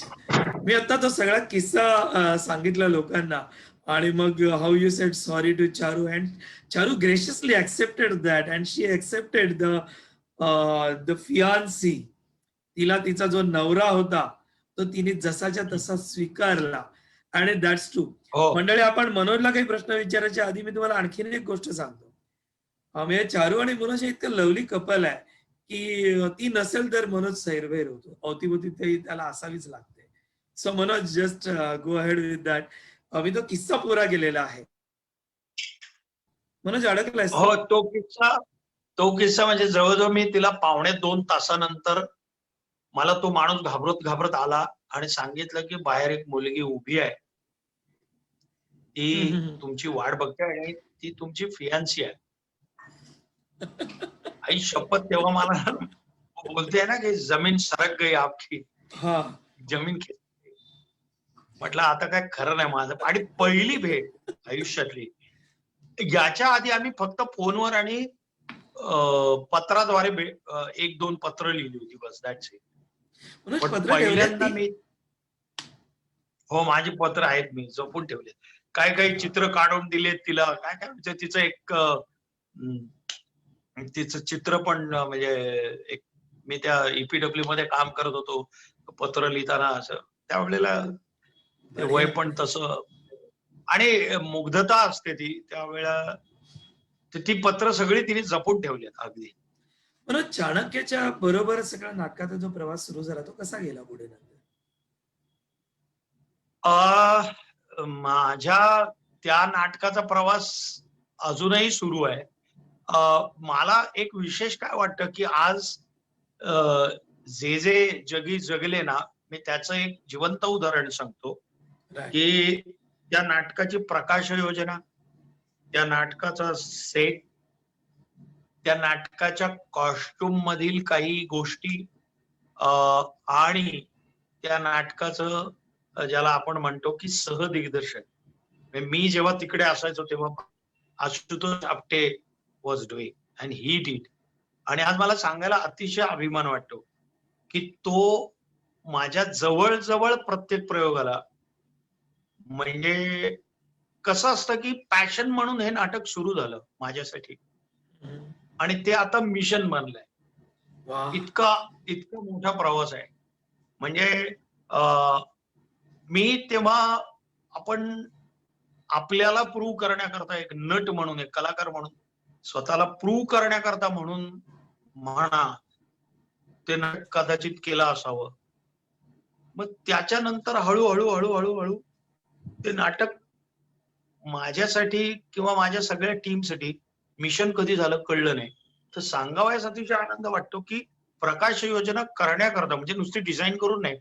मी आता तो सगळा किस्सा सांगितला लोकांना आणि मग how you said sorry to Charu and Charu graciously accepted that and she accepted the fiance. तिला तिचा जो नवरा होता तो तिने जसाच्या तसा स्वीकारला आणि दॅट्स ट्रू. हो मंडळी, आपण मनोजला काही प्रश्न विचारायच्या आधी मी तुम्हाला आणखीन एक गोष्ट सांगतो. म्हणजे चारू आणि मनोज हे इतकं लवली कपल आहे की ती नसेल तर मनोज सैरभैर होतो. अवतीभोवती त्याला असावीच लागते. So Manoj just go ahead with that. मी तो किस्सा पुरा केलेला आहे. मनोज अडकलाय. हो तो किस्सा म्हणजे जवळजवळ मी तिला 1.5-2 तासानंतर मला तो माणूस घाबरत घाबरत आला आणि सांगितलं की बाहेर एक मुलगी उभी आहे, ती तुमची वाट बघते आणि ती तुमची फियांसी आहे. आई शपथ. तेव्हा मला बोलते ना की जमीन सरक गई आपकी. हा जमीन म्हटलं आता काय खरं नाही माझं. आणि पहिली भेट आयुष्यातली. याच्या आधी आम्ही फक्त फोनवर आणि पत्राद्वारे 1-2 पत्र लिहिली होती बस, दॅट्स इट. मनोज पण पत्र पहिल्यांदा ठेवली. मी हो माझी पत्र आहेत, मी जपून ठेवले. काय काही चित्र काढून दिलेत तिला. काय काय म्हणजे तिचं एक तिचं चित्र पण म्हणजे एक मी त्या EPW मध्ये काम करत होतो. पत्र लिहिताना असं त्यावेळेला ते वय पण तसं आणि मुग्धता असते ती त्यावेळेला. ती पत्र सगळी तिने जपून ठेवलीत अगदी. मनोज, चाणक्याच्या बरोबर सगळा नाटकाचा जो प्रवास सुरू झाला तो कसा गेला पुढे नंतर? माझ्या त्या नाटकाचा प्रवास अजूनही सुरू आहे. मला एक विशेष काय वाटतं की आज जे जगी जगले ना, मी त्याचं एक जिवंत उदाहरण सांगतो की त्या नाटकाची प्रकाश योजना, त्या नाटकाचा सेट, त्या नाटकाच्या कॉस्ट्युम मधील काही गोष्टी आणि त्या नाटकाचं ज्याला आपण म्हणतो की सहदिग्दर्शन. मी जेव्हा तिकडे असायचो तेव्हा Ashutosh Apte was doing and he did. आणि आज मला सांगायला अतिशय अभिमान वाटतो की तो माझ्या जवळ प्रत्येक प्रयोगाला. म्हणजे कसं असतं की पॅशन म्हणून हे नाटक सुरू झालं माझ्यासाठी आणि ते आता मिशन बनलंय. इतका मोठा प्रवास आहे. म्हणजे मी तेव्हा आपण आपल्याला प्रूव्ह करण्याकरता एक नट म्हणून, एक कलाकार म्हणून स्वतःला प्रूव्ह करण्याकरता म्हणून म्हणा ते नाटक कदाचित केलं असावं. मग त्याच्यानंतर हळूहळू ते नाटक माझ्यासाठी किंवा माझ्या सगळ्या टीमसाठी मिशन कधी झालं कळलं नाही. तर सांगावयास अतिशय आनंद वाटतो की प्रकाश योजना करण्याकरता म्हणजे नुसती डिझाईन करून नाही,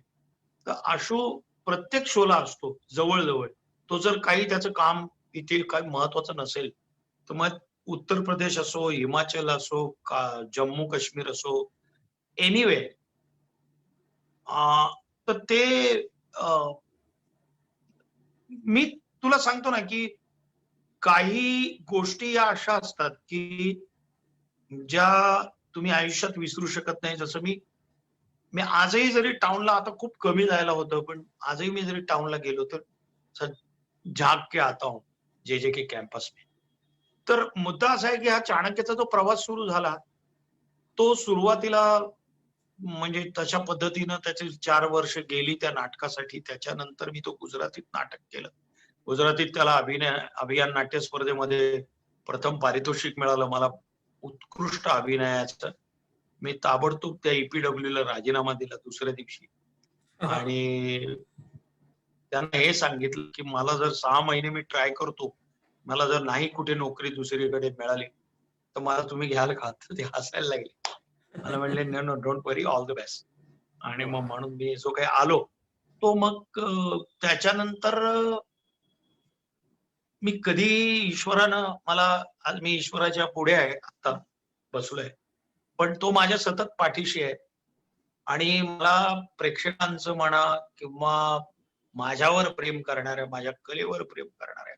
तर आशू प्रत्येक शोला असतो जवळ. तो जर काही त्याचं काम इथे काही महत्वाचं नसेल तर मग उत्तर प्रदेश असो, हिमाचल असो, जम्मू काश्मीर असो, एनिवे तर ते मी तुला सांगतो ना की काही गोष्टी या अशा असतात की ज्या तुम्ही आयुष्यात विसरू शकत नाही. जसं मी आजही जरी टाउनला, आता खूप कमी जायला होतं, पण आजही मी जरी टाउनला गेलो तर झाग के आता हूं जे के कॅम्पस में. तर मुद्दा असा आहे की हा चाणक्याचा जो प्रवास सुरू झाला तो सुरुवातीला म्हणजे तशा पद्धतीनं त्याचे 4 वर्ष गेली त्या नाटकासाठी. त्याच्यानंतर मी तो गुजरातीत नाटक केलं. गुजरातीत त्याला अभियान नाट्य स्पर्धेमध्ये प्रथम पारितोषिक मिळालं मला उत्कृष्ट अभिनयाचं. मी ताबडतोब त्या EPW ला राजीनामा दिला दुसऱ्या दिवशी आणि त्यांना हे सांगितलं की मला जर 6 महिने मी ट्राय करतो, मला जर नाही कुठे नोकरी दुसरीकडे मिळाली तर मला तुम्ही घ्याल का? तर ते हसायला लागले. मला म्हणले no no don't worry, all the best. आणि मग म्हणून मी जो काही आलो तो मग त्याच्यानंतर मी कधी ईश्वरानं मला, आज मी ईश्वराच्या पुढे आहे आता बसलोय, पण तो माझ्या सतत पाठीशी आहे. आणि मला प्रेक्षकांचं म्हणा किंवा माझ्यावर प्रेम करणाऱ्या, माझ्या कलेवर प्रेम करणाऱ्या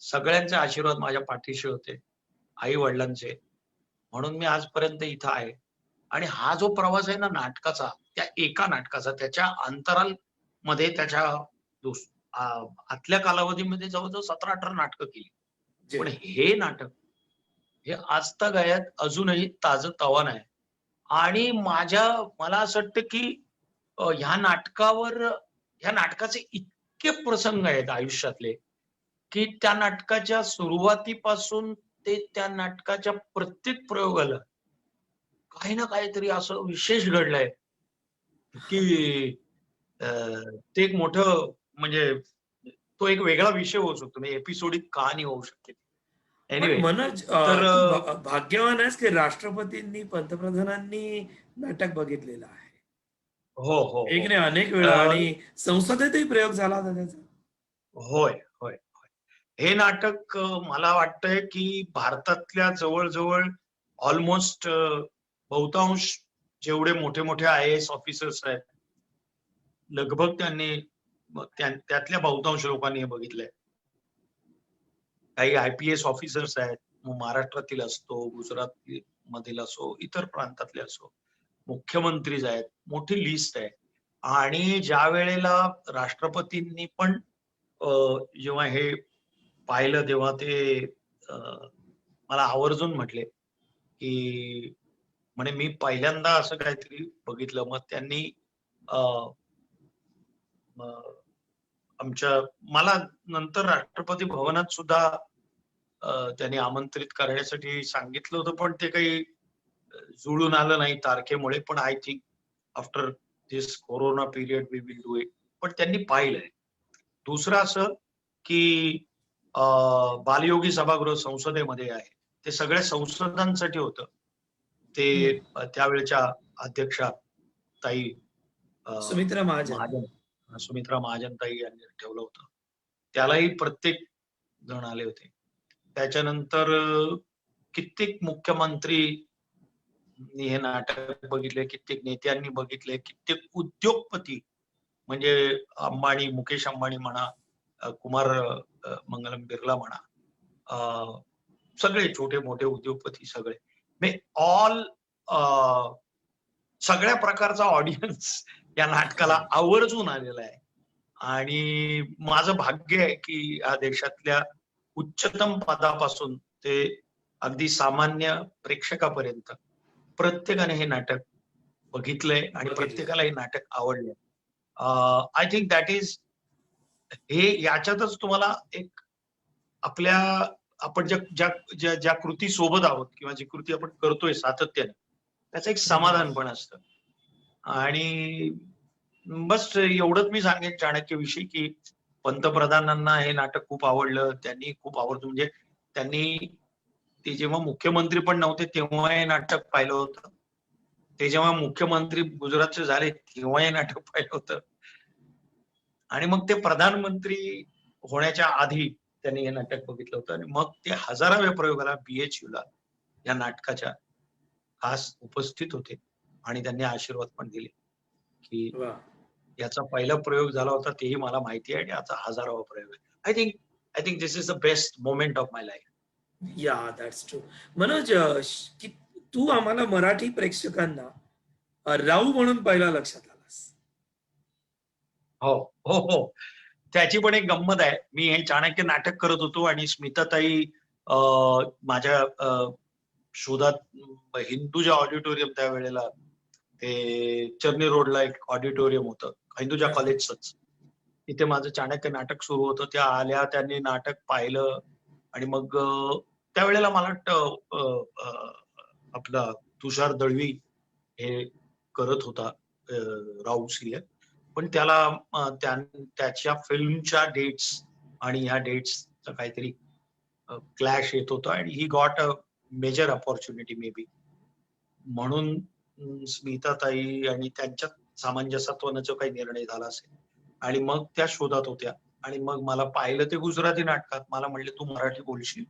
सगळ्यांचे आशीर्वाद माझ्या पाठीशी होते, आई वडिलांचे. म्हणून मी आजपर्यंत इथं आहे. आणि हा जो प्रवास आहे ना नाटकाचा, त्या एका नाटकाचा, त्याच्या अंतराल मध्ये त्याच्या आतल्या कालावधीमध्ये जवळजवळ 17-18 नाटकं केली. पण हे नाटक हे आजतागायत अजूनही ताजं तवानं आहे. आणि मला असं वाटतं की ह्या नाटकाचे इतके प्रसंग आहेत आयुष्यातले की त्या नाटकाच्या सुरुवातीपासून ते त्या नाटकाच्या प्रत्येक प्रयोगाला काही ना काहीतरी असं विशेष घडलंय की ते एक मोठं म्हणजे तो एक वेगळा विषय होऊ शकतो, एपिसोडिक कहाणी होऊ शकते. पण एनिवे, मनोज, तर तू भाग्यवान आहेस की राष्ट्रपतींनी, पंतप्रधानांनी नाटक बघितलेलं आहे. हो हो एक हो नाही अनेक वेळा, आणि संसदेतही प्रयोग झाला होता त्याचा. होय होय होय. हे नाटक मला वाटतंय की भारतातल्या जवळजवळ ऑलमोस्ट बहुतांश जेवढे मोठे मोठे IAS ऑफिसर्स आहेत लगभग त्यातल्या बहुतांश लोकांनी हे बघितलंय. काही IPS ऑफिसर्स आहेत, मग महाराष्ट्रातील असतो, गुजरात मधील असो, इतर प्रांतातले असो, मुख्यमंत्री आहेत, मोठी लिस्ट आहे. आणि ज्या वेळेला राष्ट्रपतींनी पण जेव्हा हे पाहिलं तेव्हा ते मला आवर्जून म्हटले की म्हणे मी पहिल्यांदा असं काहीतरी बघितलं. मग त्यांनी मला नंतर राष्ट्रपती भवनात सुद्धा त्यांनी आमंत्रित करण्यासाठी सांगितलं होतं, पण ते काही जुळून आलं नाही तारखेमुळे. पण I think after this corona period we will do it. पण त्यांनी पाहिलंय. दुसरं असं की बालयोगी सभागृह संसदेमध्ये आहे, ते सगळ्या संसदांसाठी होतं. ते त्यावेळेच्या अध्यक्षा ताई सुमित्रा महाजन. सुमित्रा महाजन ताई यांनी ठेवलं होतं. त्यालाही प्रत्येक जण आले होते. त्याच्यानंतर कित्येक मुख्यमंत्री हे नाटक बघितले, कित्येक नेत्यांनी बघितले, कित्येक उद्योगपती म्हणजे अंबानी, मुकेश अंबानी म्हणा, कुमार मंगलम बिर्ला म्हणा, सगळे छोटे मोठे उद्योगपती सगळे ऑल सगळ्या प्रकारचा ऑडियन्स या नाटकाला आवर्जून आलेला आहे. आणि माझं भाग्य आहे की या देशातल्या उच्चतम पदापासून ते अगदी सामान्य प्रेक्षकापर्यंत प्रत्येकाने हे नाटक बघितलंय आणि प्रत्येकाला हे नाटक आवडलंय. आय थिंक दॅट इज हे याच्यातच तुम्हाला एक आपण ज्या कृती सोबत आहोत किंवा जी कृती आपण करतोय सातत्याने, त्याचं एक समाधान पण असतं. आणि बस एवढंच मी सांगेन चाणक्यविषयी की पंतप्रधानांना हे नाटक खूप आवडलं, त्यांनी खूप आवडतं. म्हणजे त्यांनी ते जेव्हा मुख्यमंत्री पण नव्हते तेव्हा हे नाटक पाहिलं होतं, ते जेव्हा मुख्यमंत्री गुजरातचे झाले तेव्हा हे नाटक पाहिलं होतं, आणि मग ते प्रधानमंत्री होण्याच्या आधी त्यांनी हे नाटक बघितलं होतं. आणि मग ते 1000व्या प्रयोगाला BHU ला या नाटकाच्या खास उपस्थित होते आणि त्यांनी आशीर्वाद पण दिले की याचा पहिला प्रयोग झाला होता तेही मला माहिती आहे आणि याचा 1000वा प्रयोग आहे. I think this is the best moment of my life. या दॅट्स ट्रू. मनोज, की तू आम्हाला मराठी प्रेक्षकांना राऊ म्हणून पहिला लक्षात आलास. हो हो हो, त्याची पण एक गंमत आहे. मी हे चाणक्य नाटक करत होतो आणि स्मिताताई माझ्या शोधात हिंदुजा ऑडिटोरियम, त्यावेळेला ते चर्नी रोडला एक ऑडिटोरियम होतं हिंदुजा कॉलेजच, इथे माझं चाणक्य नाटक सुरू होतं. त्या आल्या, त्यांनी नाटक पाहिलं आणि मग त्यावेळेला मला वाटतं आपला तुषार दळवी हे करत होता राऊ सिरियल. पण त्याला त्याच्या फिल्मच्या डेट्स आणि ह्या डेट्सचा काहीतरी क्लॅश येत होता आणि he got a major opportunity may be. म्हणून स्मिताताई आणि त्यांच्या सामंजस्यात्वानं जो काही निर्णय झाला असेल आणि मग त्या शोधात होत्या आणि मग मला पाहिलं ते गुजराती नाटकात. मला म्हणले, "तू मराठी बोलशील?"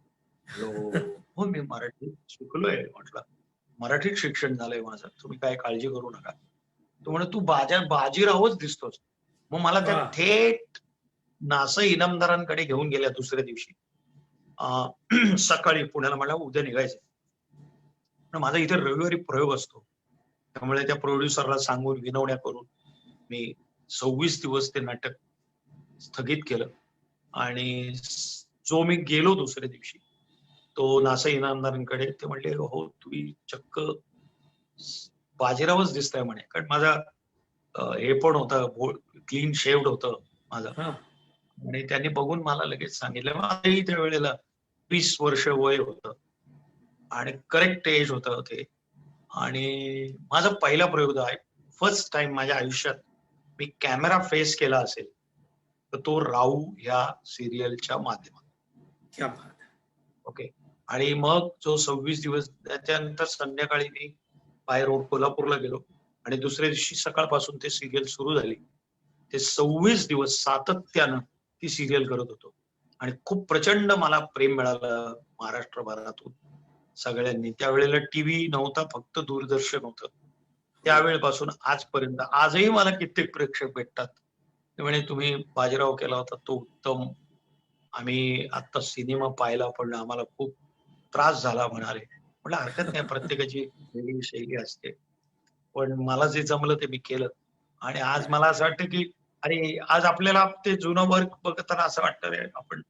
म्हणलो, "हो, मी मराठी शिकलोय." म्हटलं, "मराठीत शिक्षण झालंय माझं. तुम्ही काय काळजी करू नका." तो म्हणे, "तू बाजीरावच दिसतोस." मग मला त्या वा. थेट नासं इनामदारांकडे घेऊन गेल्या दुसऱ्या दिवशी. सकाळी पुण्याला म्हणलं, "उद्या निघायचंय." पण माझा इथे रविवारी प्रयोग असतो. त्यामुळे त्या प्रोड्युसरला सांगून विनवण्या करून मी 26 दिवस ते नाटक स्थगित केलं आणि जो मी गेलो दुसऱ्या दिवशी तो नासा इनामदारांकडे. ते म्हणले, "हो, तुम्ही चक्क बाजीरावच दिसताय" म्हणे. कारण माझा हे पण होतं, क्लीन शेव्ड होतं माझं. हा. आणि त्यांनी बघून मला लगेच सांगितलं. माझंही त्यावेळेला 20 वर्ष वय होतं आणि करेक्ट एज होतं ते. आणि माझा पहिला प्रयोग आहे. फर्स्ट टाइम माझ्या आयुष्यात मी कॅमेरा फेस केला असेल तर तो राऊ ह्या सिरियलच्या माध्यमातून. क्या बात आहे. ओके. आणि मग जो 26 दिवस त्याच्यानंतर संध्याकाळी मी बाय रोड कोल्हापूरला गेलो आणि दुसऱ्या दिवशी सकाळपासून ते सिरियल सुरू झाली. ते 26 दिवस सातत्यानं ती सिरियल करत होतो आणि खूप प्रचंड मला प्रेम मिळालं महाराष्ट्रभरातून सगळ्यांनी. त्यावेळेला टीव्ही नव्हता, फक्त दूरदर्शन होतं. त्यावेळेपासून आजपर्यंत आजही मला कित्येक प्रेक्षक भेटतात. ते म्हणे, "तुम्ही बाजीराव केला होता तो उत्तम. आम्ही आता सिनेमा पाहिला पण आम्हाला खूप त्रास झाला" म्हणाले. म्हटलं, "हरकत नाही, प्रत्येकाची वेगळी शैली असते. पण मला जे जमलं ते मी केलं." आणि आज मला असं वाटतं की अरे आज आपल्याला ते जुनं वर्क बघताना असं वाटतं रे आपण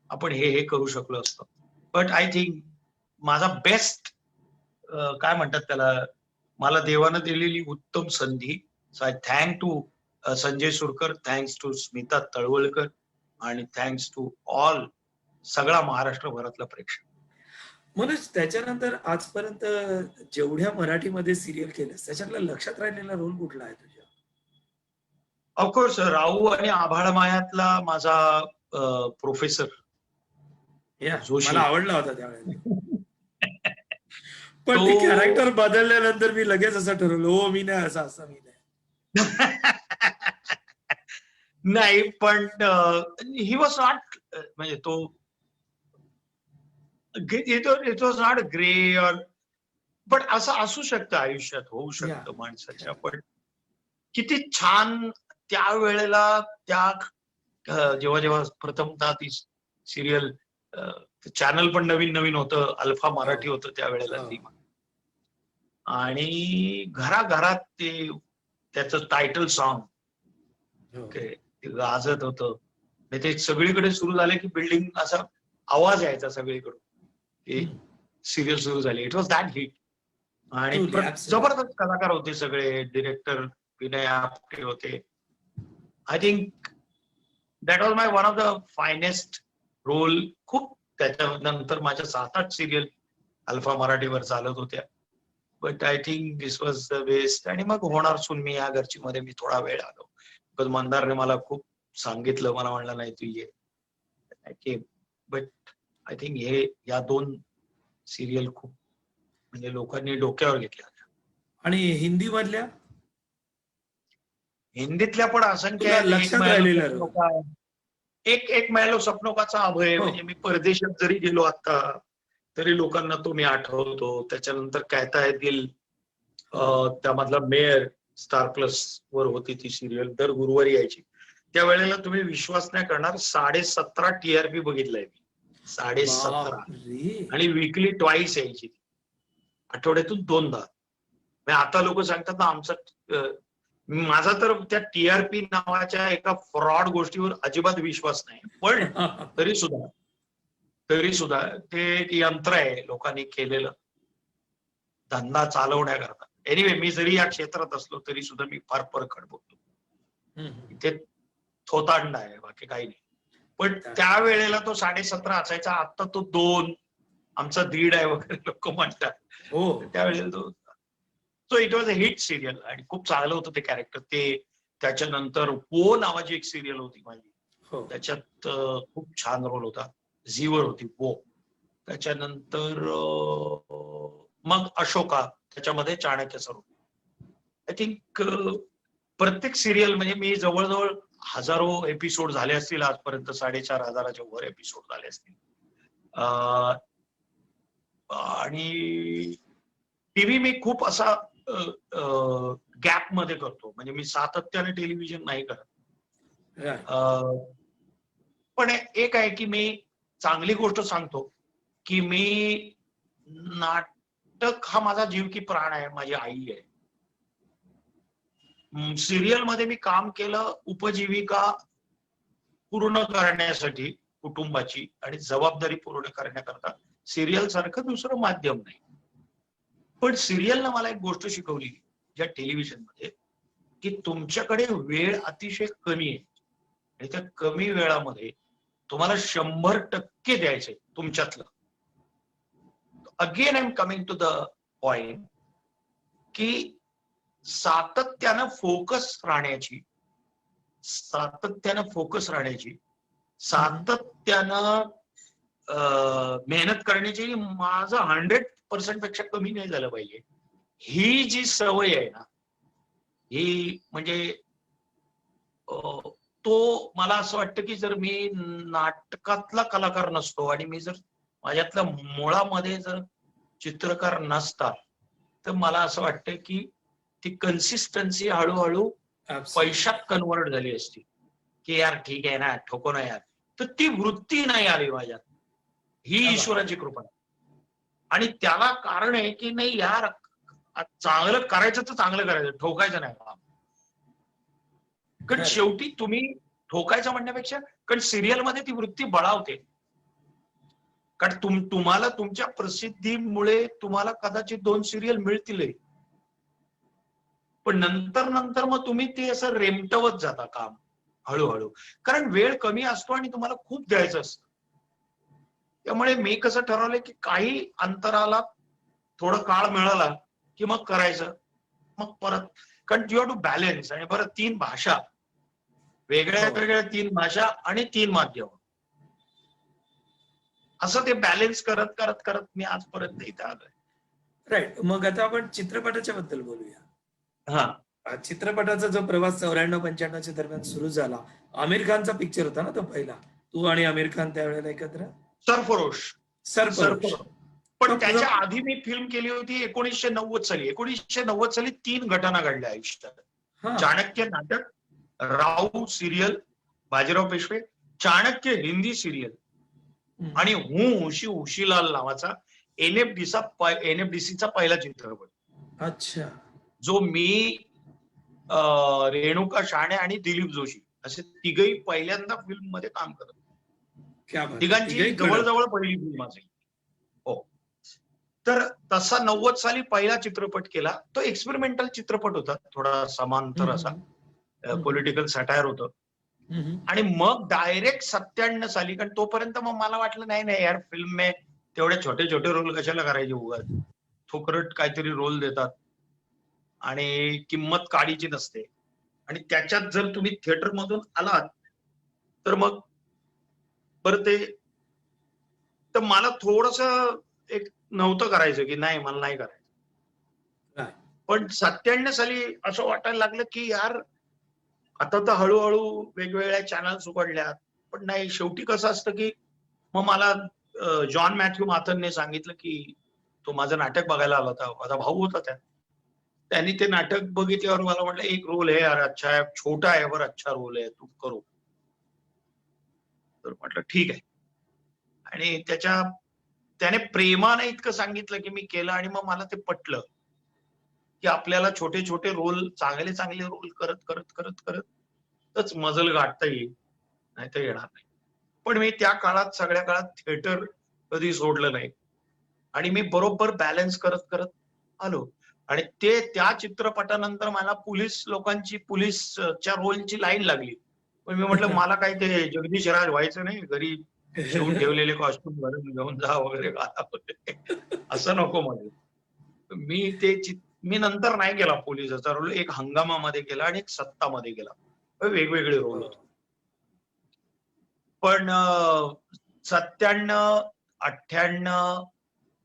आपण हे करू शकलो असतो. बट आय थिंक माझा बेस्ट काय म्हणतात त्याला, मला देवानं दिलेली उत्तम संधी. So I thank to Sanjay Surkar, thanks to Smita Talwalkar आणि थँक्स टू ऑल सगळा महाराष्ट्रभरातला प्रेक्षक. मनोज, त्याच्यानंतर आजपर्यंत जेवढ्या मराठीमध्ये सिरियल केल्यास त्याच्यातला लक्षात राहिलेला रोल कुठला आहे तुझ्या? ऑफकोर्स राहू आणि आभाळ मायातला माझा प्रोफेसर या जोशी. मला आवडला होता त्यावेळेला. पण ती तो कॅरेक्टर बदलल्यानंतर मी लगेच असं ठरवलं, हो मी नाही असं मी नाही. नाही, पण ही वॉज नॉट म्हणजे तो इट वॉज नॉट ग्रे और पण असं असू शकतं आयुष्यात, होऊ शकतं माणसाच्या. पण किती छान त्यावेळेला त्या जेव्हा जेव्हा प्रथमतः ती सिरियल चॅनल पण नवीन नवीन होतं, अल्फा मराठी होतं त्यावेळेला ती. आणि घराघरात ते त्याचं टायटल सॉन्ग ते गाजत होतं. ते सगळीकडे सुरू झाले की बिल्डिंग असा आवाज यायचा सगळीकडून की सिरियल सुरू झाली. It was that hit. आणि जबरदस्त कलाकार होते सगळे. डिरेक्टर विनय आपटे होते. I think that was my one of the finest role. खूप त्याच्यानंतर माझ्या 7-8 सिरियल अल्फा मराठीवर चालत होत्या. But I think this was the best. आणि मग होणार सून मी या घरची मध्ये मी थोडा वेळ आलो. बिकॉज मंदारने मला खूप सांगितलं, मला म्हणलं नाही तू ये. बट आय थिंक हे या 2 सिरियल खूप म्हणजे लोकांनी डोक्यावर घेतल्या. आणि हिंदी मधल्या हिंदीतल्या पण असंख्य तुला आहेत. लक्षात राहिलेला रोल? एक मैलो सपनों काचा अभय. हो. म्हणजे मी परदेशात जरी गेलो आता तरी लोकांना तो मी आठवतो. त्याच्यानंतर कहता है दिल, त्यामधला मेयर स्टार प्लस वर होती ती सिरियल, दर गुरुवारी यायची. त्यावेळेला तुम्ही विश्वास नाही करणार, 17.5 TRP बघितलंय मी. 17.5. बापरे. आणि वीकली ट्वाईस यायची, आठवड्यातून 2दा. आता लोक सांगतात ना आमचं माझा तर त्या TRP नावाच्या एका फ्रॉड गोष्टीवर अजिबात विश्वास नाही. पण तरी सुद्धा ते यंत्र आहे लोकांनी केलेलं धंदा चालवण्याकरता. एनिवे, मी जरी या क्षेत्रात असलो तरी सुद्धा मी फार परखड बोलतो. इथे थोतांड आहे, बाकी काही नाही. पण त्यावेळेला तो 17.5 असायचा, आता तो 2, आमचा 1.5 आहे वगैरे लोक म्हणतात. हो त्यावेळेला तो it was a hit serial आणि खूप चांगलं होतं ते कॅरेक्टर. ते त्याच्यानंतर वो नावाची एक सिरियल होती माझी, हो त्याच्यात खूप छान रोल होता, झीवर होती वो. त्याच्यानंतर मग अशोका, त्याच्यामध्ये चाणक्य स्वरूप. आय थिंक प्रत्येक सिरियल म्हणजे मी जवळजवळ हजारो एपिसोड झाले असतील आजपर्यंत, 4,500च्या वर एपिसोड झाले असतील. आणि टीव्ही मी खूप असा गॅप मध्ये करतो, म्हणजे मी सातत्याने टेलिव्हिजन नाही करत. right. पण एक आहे की मी चांगली गोष्ट सांगतो की मी नाटक हा माझा जीव की प्राण आहे, माझी आई आहे. सिरियल मध्ये मी काम केलं उपजीविका पूर्ण करण्यासाठी, कुटुंबाची आणि जबाबदारी पूर्ण करण्याकरता. सिरियल सारखं दुसरं माध्यम नाही. पण सिरियलनं मला एक गोष्ट शिकवली ज्या टेलिव्हिजन मध्ये, की तुमच्याकडे वेळ अतिशय कमी आहे आणि त्या कमी वेळामध्ये तुम्हाला 100% द्यायचंय तुमच्यातलं. Again I am coming to the point की सातत्यानं फोकस राहण्याची, सातत्यानं मेहनत करण्याची, माझं 100% पेक्षा कमी नाही झालं पाहिजे. ही जी सवय आहे ना, ही म्हणजे तो मला असं वाटतं की जर मी नाटकातला कलाकार नसतो आणि मी जर माझ्यातल्या मुळामध्ये जर चित्रकार नसता, तर मला असं वाटतं की ती कन्सिस्टन्सी हळूहळू पैशात कन्वर्ट झाली असती, की यार ठीक आहे ना, ठोको ना यार. तर ती वृत्ती नाही आली माझ्यात. ही ईश्वराची कृपा. आणि त्याला कारण आहे की नाही यार, चांगलं करायचं तर चांगलं करायचं, ठोकायचं नाही. कारण शेवटी तुम्ही ठोकायचं म्हणण्यापेक्षा, कारण सिरियल मध्ये ती वृत्ती बळावते. कारण तुम्हाला तुमच्या प्रसिद्धीमुळे तुम्हाला कदाचित 2 सिरियल मिळतील, पण नंतर मग तुम्ही ते असं रेमटवत जाता काम हळूहळू, कारण वेळ कमी असतो आणि तुम्हाला खूप द्यायचं असतं. त्यामुळे मी कसं ठरवलंय की काही अंतराला थोडं काळ मिळाला की मग करायचं, मग परत. कारण यू हॅव टू बॅलन्स. आणि परत 3 भाषा, वेगळ्या 3 भाषा आणि 3 माध्यम, असं ते बॅलन्स करत करत करत मी आजपर्यंत इथे आलोय. राईट. मग आता आपण चित्रपटाच्या बद्दल बोलूया. हा, चित्रपटाचा जो प्रवास 94-95च्या दरम्यान सुरू झाला, आमिर खानचा पिक्चर होता ना तो पहिला, तू आणि आमिर खान त्यावेळेला एकत्र. सरफरोश. सरफरोश. पण त्याच्या आधी मी फिल्म केली होती 1990 साली. 1990 साली 3 घटना घडल्या आयुष्यात. चाणक्य नाटक, राऊ सिरियल, बाजीराव पेशवे, चाणक्य हिंदी सिरियल आणि हुशी हुशीलाल नावाचा एनएफडीसीचा पहिला चित्रपट. अच्छा. जो मी, रेणुका शहाणे आणि दिलीप जोशी असे तिघही पहिल्यांदा फिल्म मध्ये काम करत. तिघांची जवळजवळ पहिली फिल्म असेल. हो. तर तसा 90 साली पहिला चित्रपट केला. तो एक्सपेरिमेंटल चित्रपट होता, थोडा समांतर असा, पॉलिटिकल सटायर होतं. आणि मग डायरेक्ट 97 साली, कारण तोपर्यंत मग मला वाटलं नाही यार, फिल्म में तेवढे छोटे छोटे रोल कशाला करायचे, उगाच फुकरट काहीतरी रोल देतात आणि किंमत काढीची नसते. आणि त्याच्यात जर तुम्ही थिएटर मधून आलात तर मग बरं ते, तर मला थोडस एक नव्हतं करायचं की नाही, मला नाही करायचं. पण 97 साली असं वाटायला लागलं की यार, आता तर हळूहळू वेगवेगळ्या चॅनल्स उघडल्यात, पण नाही, शेवटी कसं असतं की मग मला जॉन मॅथ्यू माथनने सांगितलं की तो माझं नाटक बघायला आला होता, माझा भाऊ होता त्यात. त्यांनी ते नाटक बघितल्यावर मला म्हटलं एक रोल है यार, अच्छा है, छोटा आहे बरं, अच्छा रोल आहे, तू करो. तर म्हटलं ठीक आहे. आणि त्याने प्रेमाने इतकं सांगितलं की मी केलं आणि मग मला ते पटलं की आपल्याला छोटे छोटे रोल, चांगले चांगले रोल करत करत करत करतच मजल गाठता येईल, नाही तर येणार नाही. पण मी त्या काळात, सगळ्या काळात थिएटर कधी सोडलं नाही आणि मी बरोबर बॅलन्स करत करत आलो. आणि त्या चित्रपटानंतर मला पोलीसच्या रोलची लाईन लागली. पण मी म्हटलं मला काही ते जगदीश राज व्हायचं नाही, घरी शिवून ठेवलेले कॉस्ट्युम घरून घेऊन जा वगैरे घाला वगैरे. असं नको मला. मी नंतर नाही गेला पोलिसाचा रोल, एक हंगामामध्ये केला आणि एक सत्तामध्ये केला. वेगवेगळे रोल होते. पण 97, 98,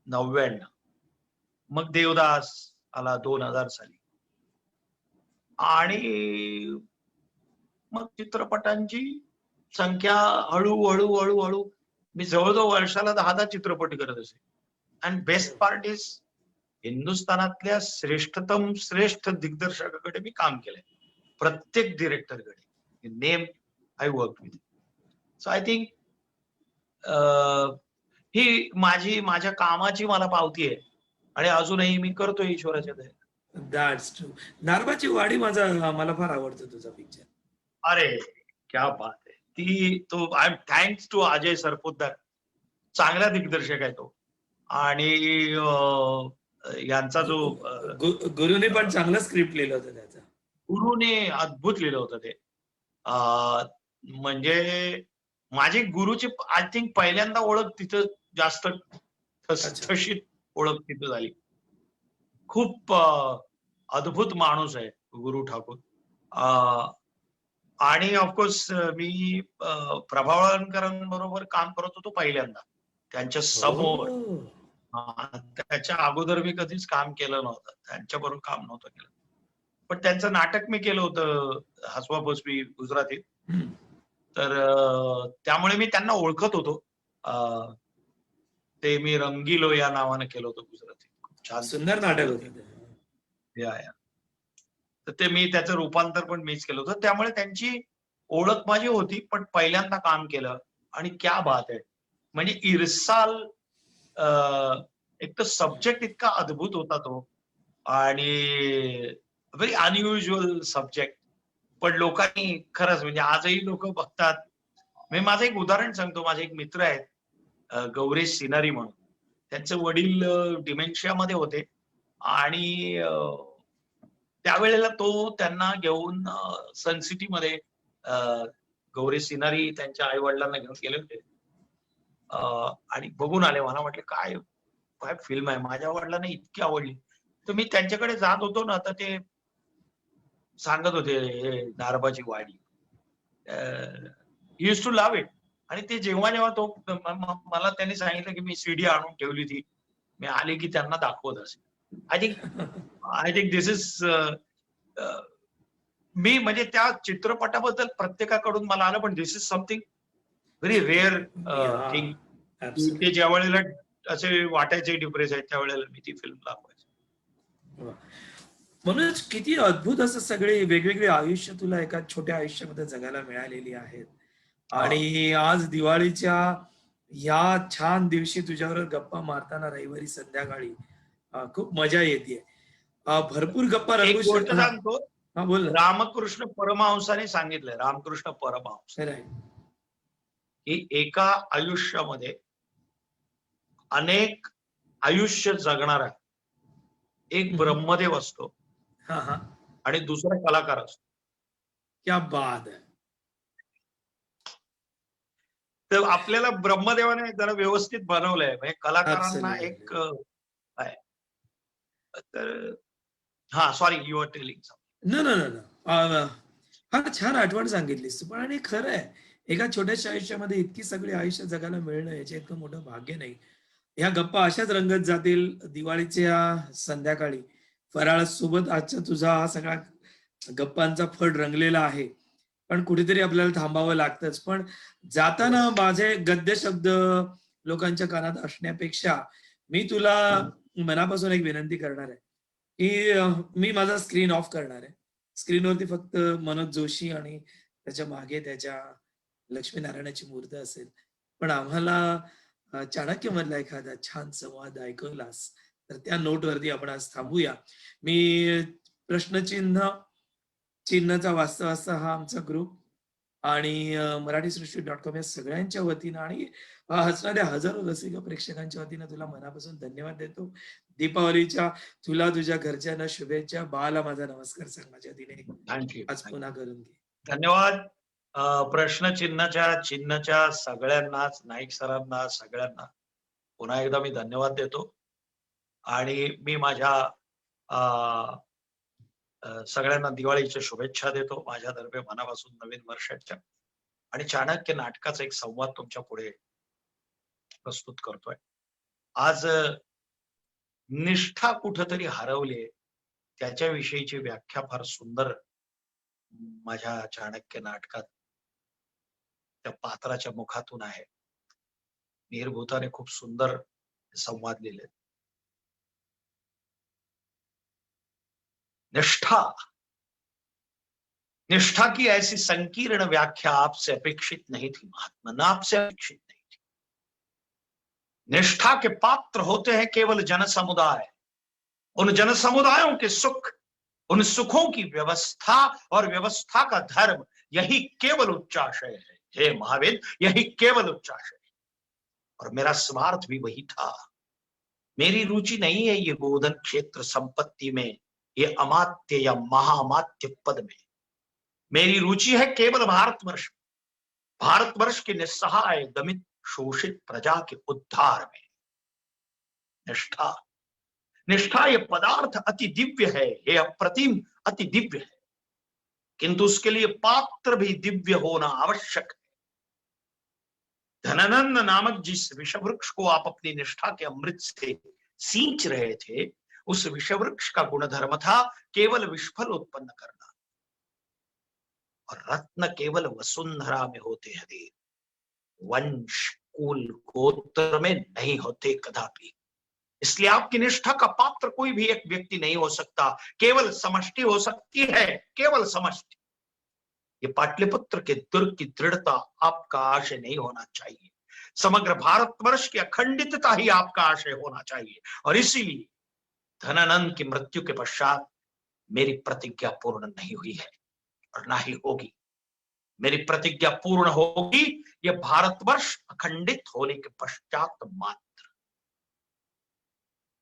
99 मग देवदास आला 2000 साली आणि मग चित्रपटांची संख्या हळूहळू मी जवळजवळ वर्षाला 10 चित्रपट करत असे. आणि बेस्ट पार्ट इज हिंदुस्थानातल्या श्रेष्ठ दिग्दर्शकाकडे मी काम केलंय. प्रत्येक डिरेक्टरकडे name I work with. So I think ही माझ्या कामाची मला पावती आहे आणि अजूनही मी करतोय ईश्वराच्या दयेने. That's true. नारबाची वाडी मला फार आवडतो तुझा पिक्चर. अरे क्या बात आहे. I am thanks to Ajay Sarpotdar. चांगला दिग्दर्शक आहे तो. आणि यांचा जो गुरुने पण चांगलं स्क्रिप्ट लिहिलं होतं त्याचं. गुरुने अद्भुत लिहिलं होतं ते. म्हणजे माझी गुरुची आय थिंक पहिल्यांदा ओळख तिथं जास्त ठसठशीत ओळख तिथं झाली. खूप अद्भुत माणूस आहे गुरु ठाकूर. आणि ऑफकोर्स मी प्रभावळकरांबरोबर काम करत होतो पहिल्यांदा त्यांच्या समोर. त्याच्या अगोदर मी कधीच काम केलं नव्हतं, त्यांच्याबरोबर काम नव्हतं केलं. पण त्यांचं नाटक मी केलं होतं हसवा बसवी गुजरातीत. तर त्यामुळे मी त्यांना ओळखत होतो. ते मी रंगीलो या नावानं केलं होतं गुजरातीत. खूप छान सुंदर नाटक होतं. या तर ते मी त्याचं रूपांतर पण मीच केलं होतं. त्यामुळे त्यांची ओळख माझी होती, पण पहिल्यांदा काम केलं आणि क्या बात आहे. म्हणजे इरसाल एक तर सब्जेक्ट इतका अद्भुत होता तो आणि व्हेरी अनयुज्युअल सब्जेक्ट. पण लोकांनी खरंच म्हणजे आजही लोक बघतात. मी माझं एक उदाहरण सांगतो. माझे एक मित्र आहेत गौरेश सिनारी म्हणून. त्यांचे वडील डिमेन्शियामध्ये होते आणि त्यावेळेला तो त्यांना घेऊन सन सिटी मध्ये गौरेश सिनारी त्यांच्या आई वडिलांना घेऊन गेले होते आणि बघून आले. मला म्हटले काय काय फिल्म आहे. माझ्या वडिलांना इतकी आवडली. तर मी त्यांच्याकडे जात होतो ना, तर ते सांगत होते नारबाची वाडी. Use to love it. आणि ते जेव्हा तो मला त्यांनी सांगितलं की मी सीडी आणून ठेवली होती, मी आले की त्यांना दाखवत असे. आय थिंक दिस इज मी म्हणजे त्या चित्रपटाबद्दल प्रत्येकाकडून मला आलं, पण this is something very rare thing. ते ज्या वेळेला असे वाटायचे डिप्रेस आहेत त्यावेळेला मी ती फिल्म दाखवायची. म्हणून किती अद्भुत असं सगळे वेगवेगळे आयुष्य तुला एका छोट्या आयुष्यामध्ये जगायला मिळालेली आहेत. आणि आज दिवाळीच्या या छान दिवशी तुझ्याबरोबर गप्पा मारताना रविवारी संध्याकाळी खूप मजा येते. भरपूर गप्पा रंगू गोष्ट सांगतो. हा बोल. रामकृष्ण परमहंसाने सांगितलंय, रामकृष्ण परमहंस, की एका आयुष्यामध्ये अनेक आयुष्य जगणारा एक ब्रह्मदेव असतो आणि दुसरा कलाकार असतो. क्या बात आहे. तर आपल्याला ब्रह्मदेवाने जरा व्यवस्थित बनवलंय, म्हणजे कलाकारांना एक आहे. तर हा सॉरी यू आर टेलिंग. फार छान आठवण सांगितलीस तू. पण आणि खरं आहे, एका छोट्याशा आयुष्यामध्ये इतकी सगळी आयुष्य जगायला मिळणं याचे इतकं मोठं भाग्य नाही. ह्या गप्पा अशाच रंगत जातील दिवाळीच्या संध्याकाळी फराळासोबत. आजचा तुझा हा सगळा गप्पांचा फड रंगलेला आहे, पण कुठेतरी आपल्याला थांबावं लागतंच. पण जाताना माझे गद्य शब्द लोकांच्या कानात असण्यापेक्षा मी तुला मनापासून एक विनंती करणार आहे की मी माझा स्क्रीन ऑफ करणार आहे. स्क्रीनवरती फक्त मनोज जोशी आणि त्याच्या मागे त्याच्या लक्ष्मीनारायणाची मूर्ती असेल. पण आम्हाला चाणक्य मधला एखादा छान संवाद ऐकवलास तर त्या नोटवरती आपण आज थांबूया. मी चिन्हचा वाचता हा आमचा ग्रुप आणि मराठीसृष्टी.com या सगळ्यांच्या वतीनं आणि हसणाऱ्या हजारो रसिक प्रेक्षकांच्या वतीनं तुला मनापासून धन्यवाद देतो. दीपावलीच्या तुला तुझ्या घरच्यांना शुभेच्छा. बाळाला माझा नमस्कार सांग माझ्या वतीने आज पुन्हा करून घे. धन्यवाद. चिन्हच्या सगळ्यांनाच, नाईक सरांना, सगळ्यांना पुन्हा एकदा मी धन्यवाद देतो. आणि मी माझ्या सगळ्यांना दिवाळीच्या शुभेच्छा देतो माझ्यातर्फे मनापासून नवीन वर्षाच्या. आणि चाणक्य नाटकाचा एक संवाद तुमच्या पुढे प्रस्तुत करतोय. आज निष्ठा कुठंतरी हरवली, त्याच्याविषयीची व्याख्या फार सुंदर माझ्या चाणक्य नाटकात त्या पात्राच्या मुखातून आहे. मिहीर भूताने खूप सुंदर संवाद लिहिले. निष्ठा, निष्ठा की ऐसी संकीर्ण व्याख्या आपसे अपेक्षित नहीं थी महात्मा, आपसे अपेक्षित नहीं थी. निष्ठा के पात्र होते हैं केवल जन समुदाय. उन जन समुदायों के सुख, उन सुखों की व्यवस्था और व्यवस्था का धर्म, यही केवल उच्चाशय है. हे महावीर, यही केवल उच्चाशय है. और मेरा स्वार्थ भी वही था. मेरी रुचि नहीं है ये गोधन क्षेत्र संपत्ति में, ये अमात्य या महामात्य पद में. मेरी रुचि है केवल भारतवर्ष, भारतवर्ष के निस्सहाय दमित शोषित प्रजा के उद्धार में. निष्ठा, निष्ठा ये पदार्थ अति दिव्य है, ये अप्रतिम अति दिव्य है, किंतु उसके लिए पात्र भी दिव्य होना आवश्यक है. धनानंद नामक जिस विषवृक्ष को आप अपनी निष्ठा के अमृत से सींच रहे थे, उस विषवृक्ष का गुणधर्म था केवल विषफल उत्पन्न करना. और रत्न केवल वसुंधरा में होते हैं, वंश कुल गोत्र में नहीं होते कदापि. इसलिए आपकी निष्ठा का पात्र कोई भी एक व्यक्ति नहीं हो सकता, केवल समष्टि हो सकती है, केवल समष्टि. ये पाटलिपुत्र के दुर्ग की दृढ़ता आपका आशय नहीं होना चाहिए. समग्र भारतवर्ष की अखंडितता ही आपका आशय होना चाहिए. और इसीलिए धनानंद की मृत्यु के पश्चात मेरी प्रतिज्ञा पूर्ण नहीं हुई है और ना ही होगी. मेरी प्रतिज्ञा पूर्ण होगी ये भारतवर्ष अखंडित होने के पश्चात मात्र.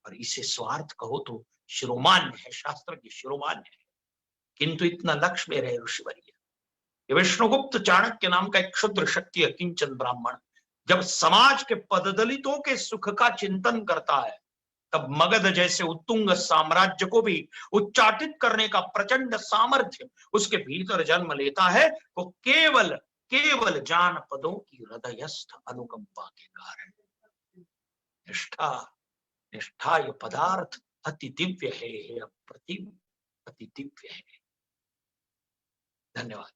और इसे स्वार्थ कहो तो शिरोमान्य है, शास्त्र की शिरोमान्य है, किंतु इतना लक्ष्य में रहे ऋषिवर्य. ये विष्णुगुप्त चाणक्य नाम का एक क्षुद्र शक्ति अकिंचन ब्राह्मण जब समाज के पददलितों के सुख का चिंतन करता है, तब मगध जैसे उत्तुंग साम्राज्य को भी उच्चाटित करने का प्रचंड सामर्थ्य उसके भीतर जन्म लेता है, वो केवल केवल जानपदों की हृदयस्थ अनुकंपा के कारण. निष्ठा, निष्ठा ये पदार्थ अति दिव्य है, अप्रतिम अति दिव्य है. धन्यवाद.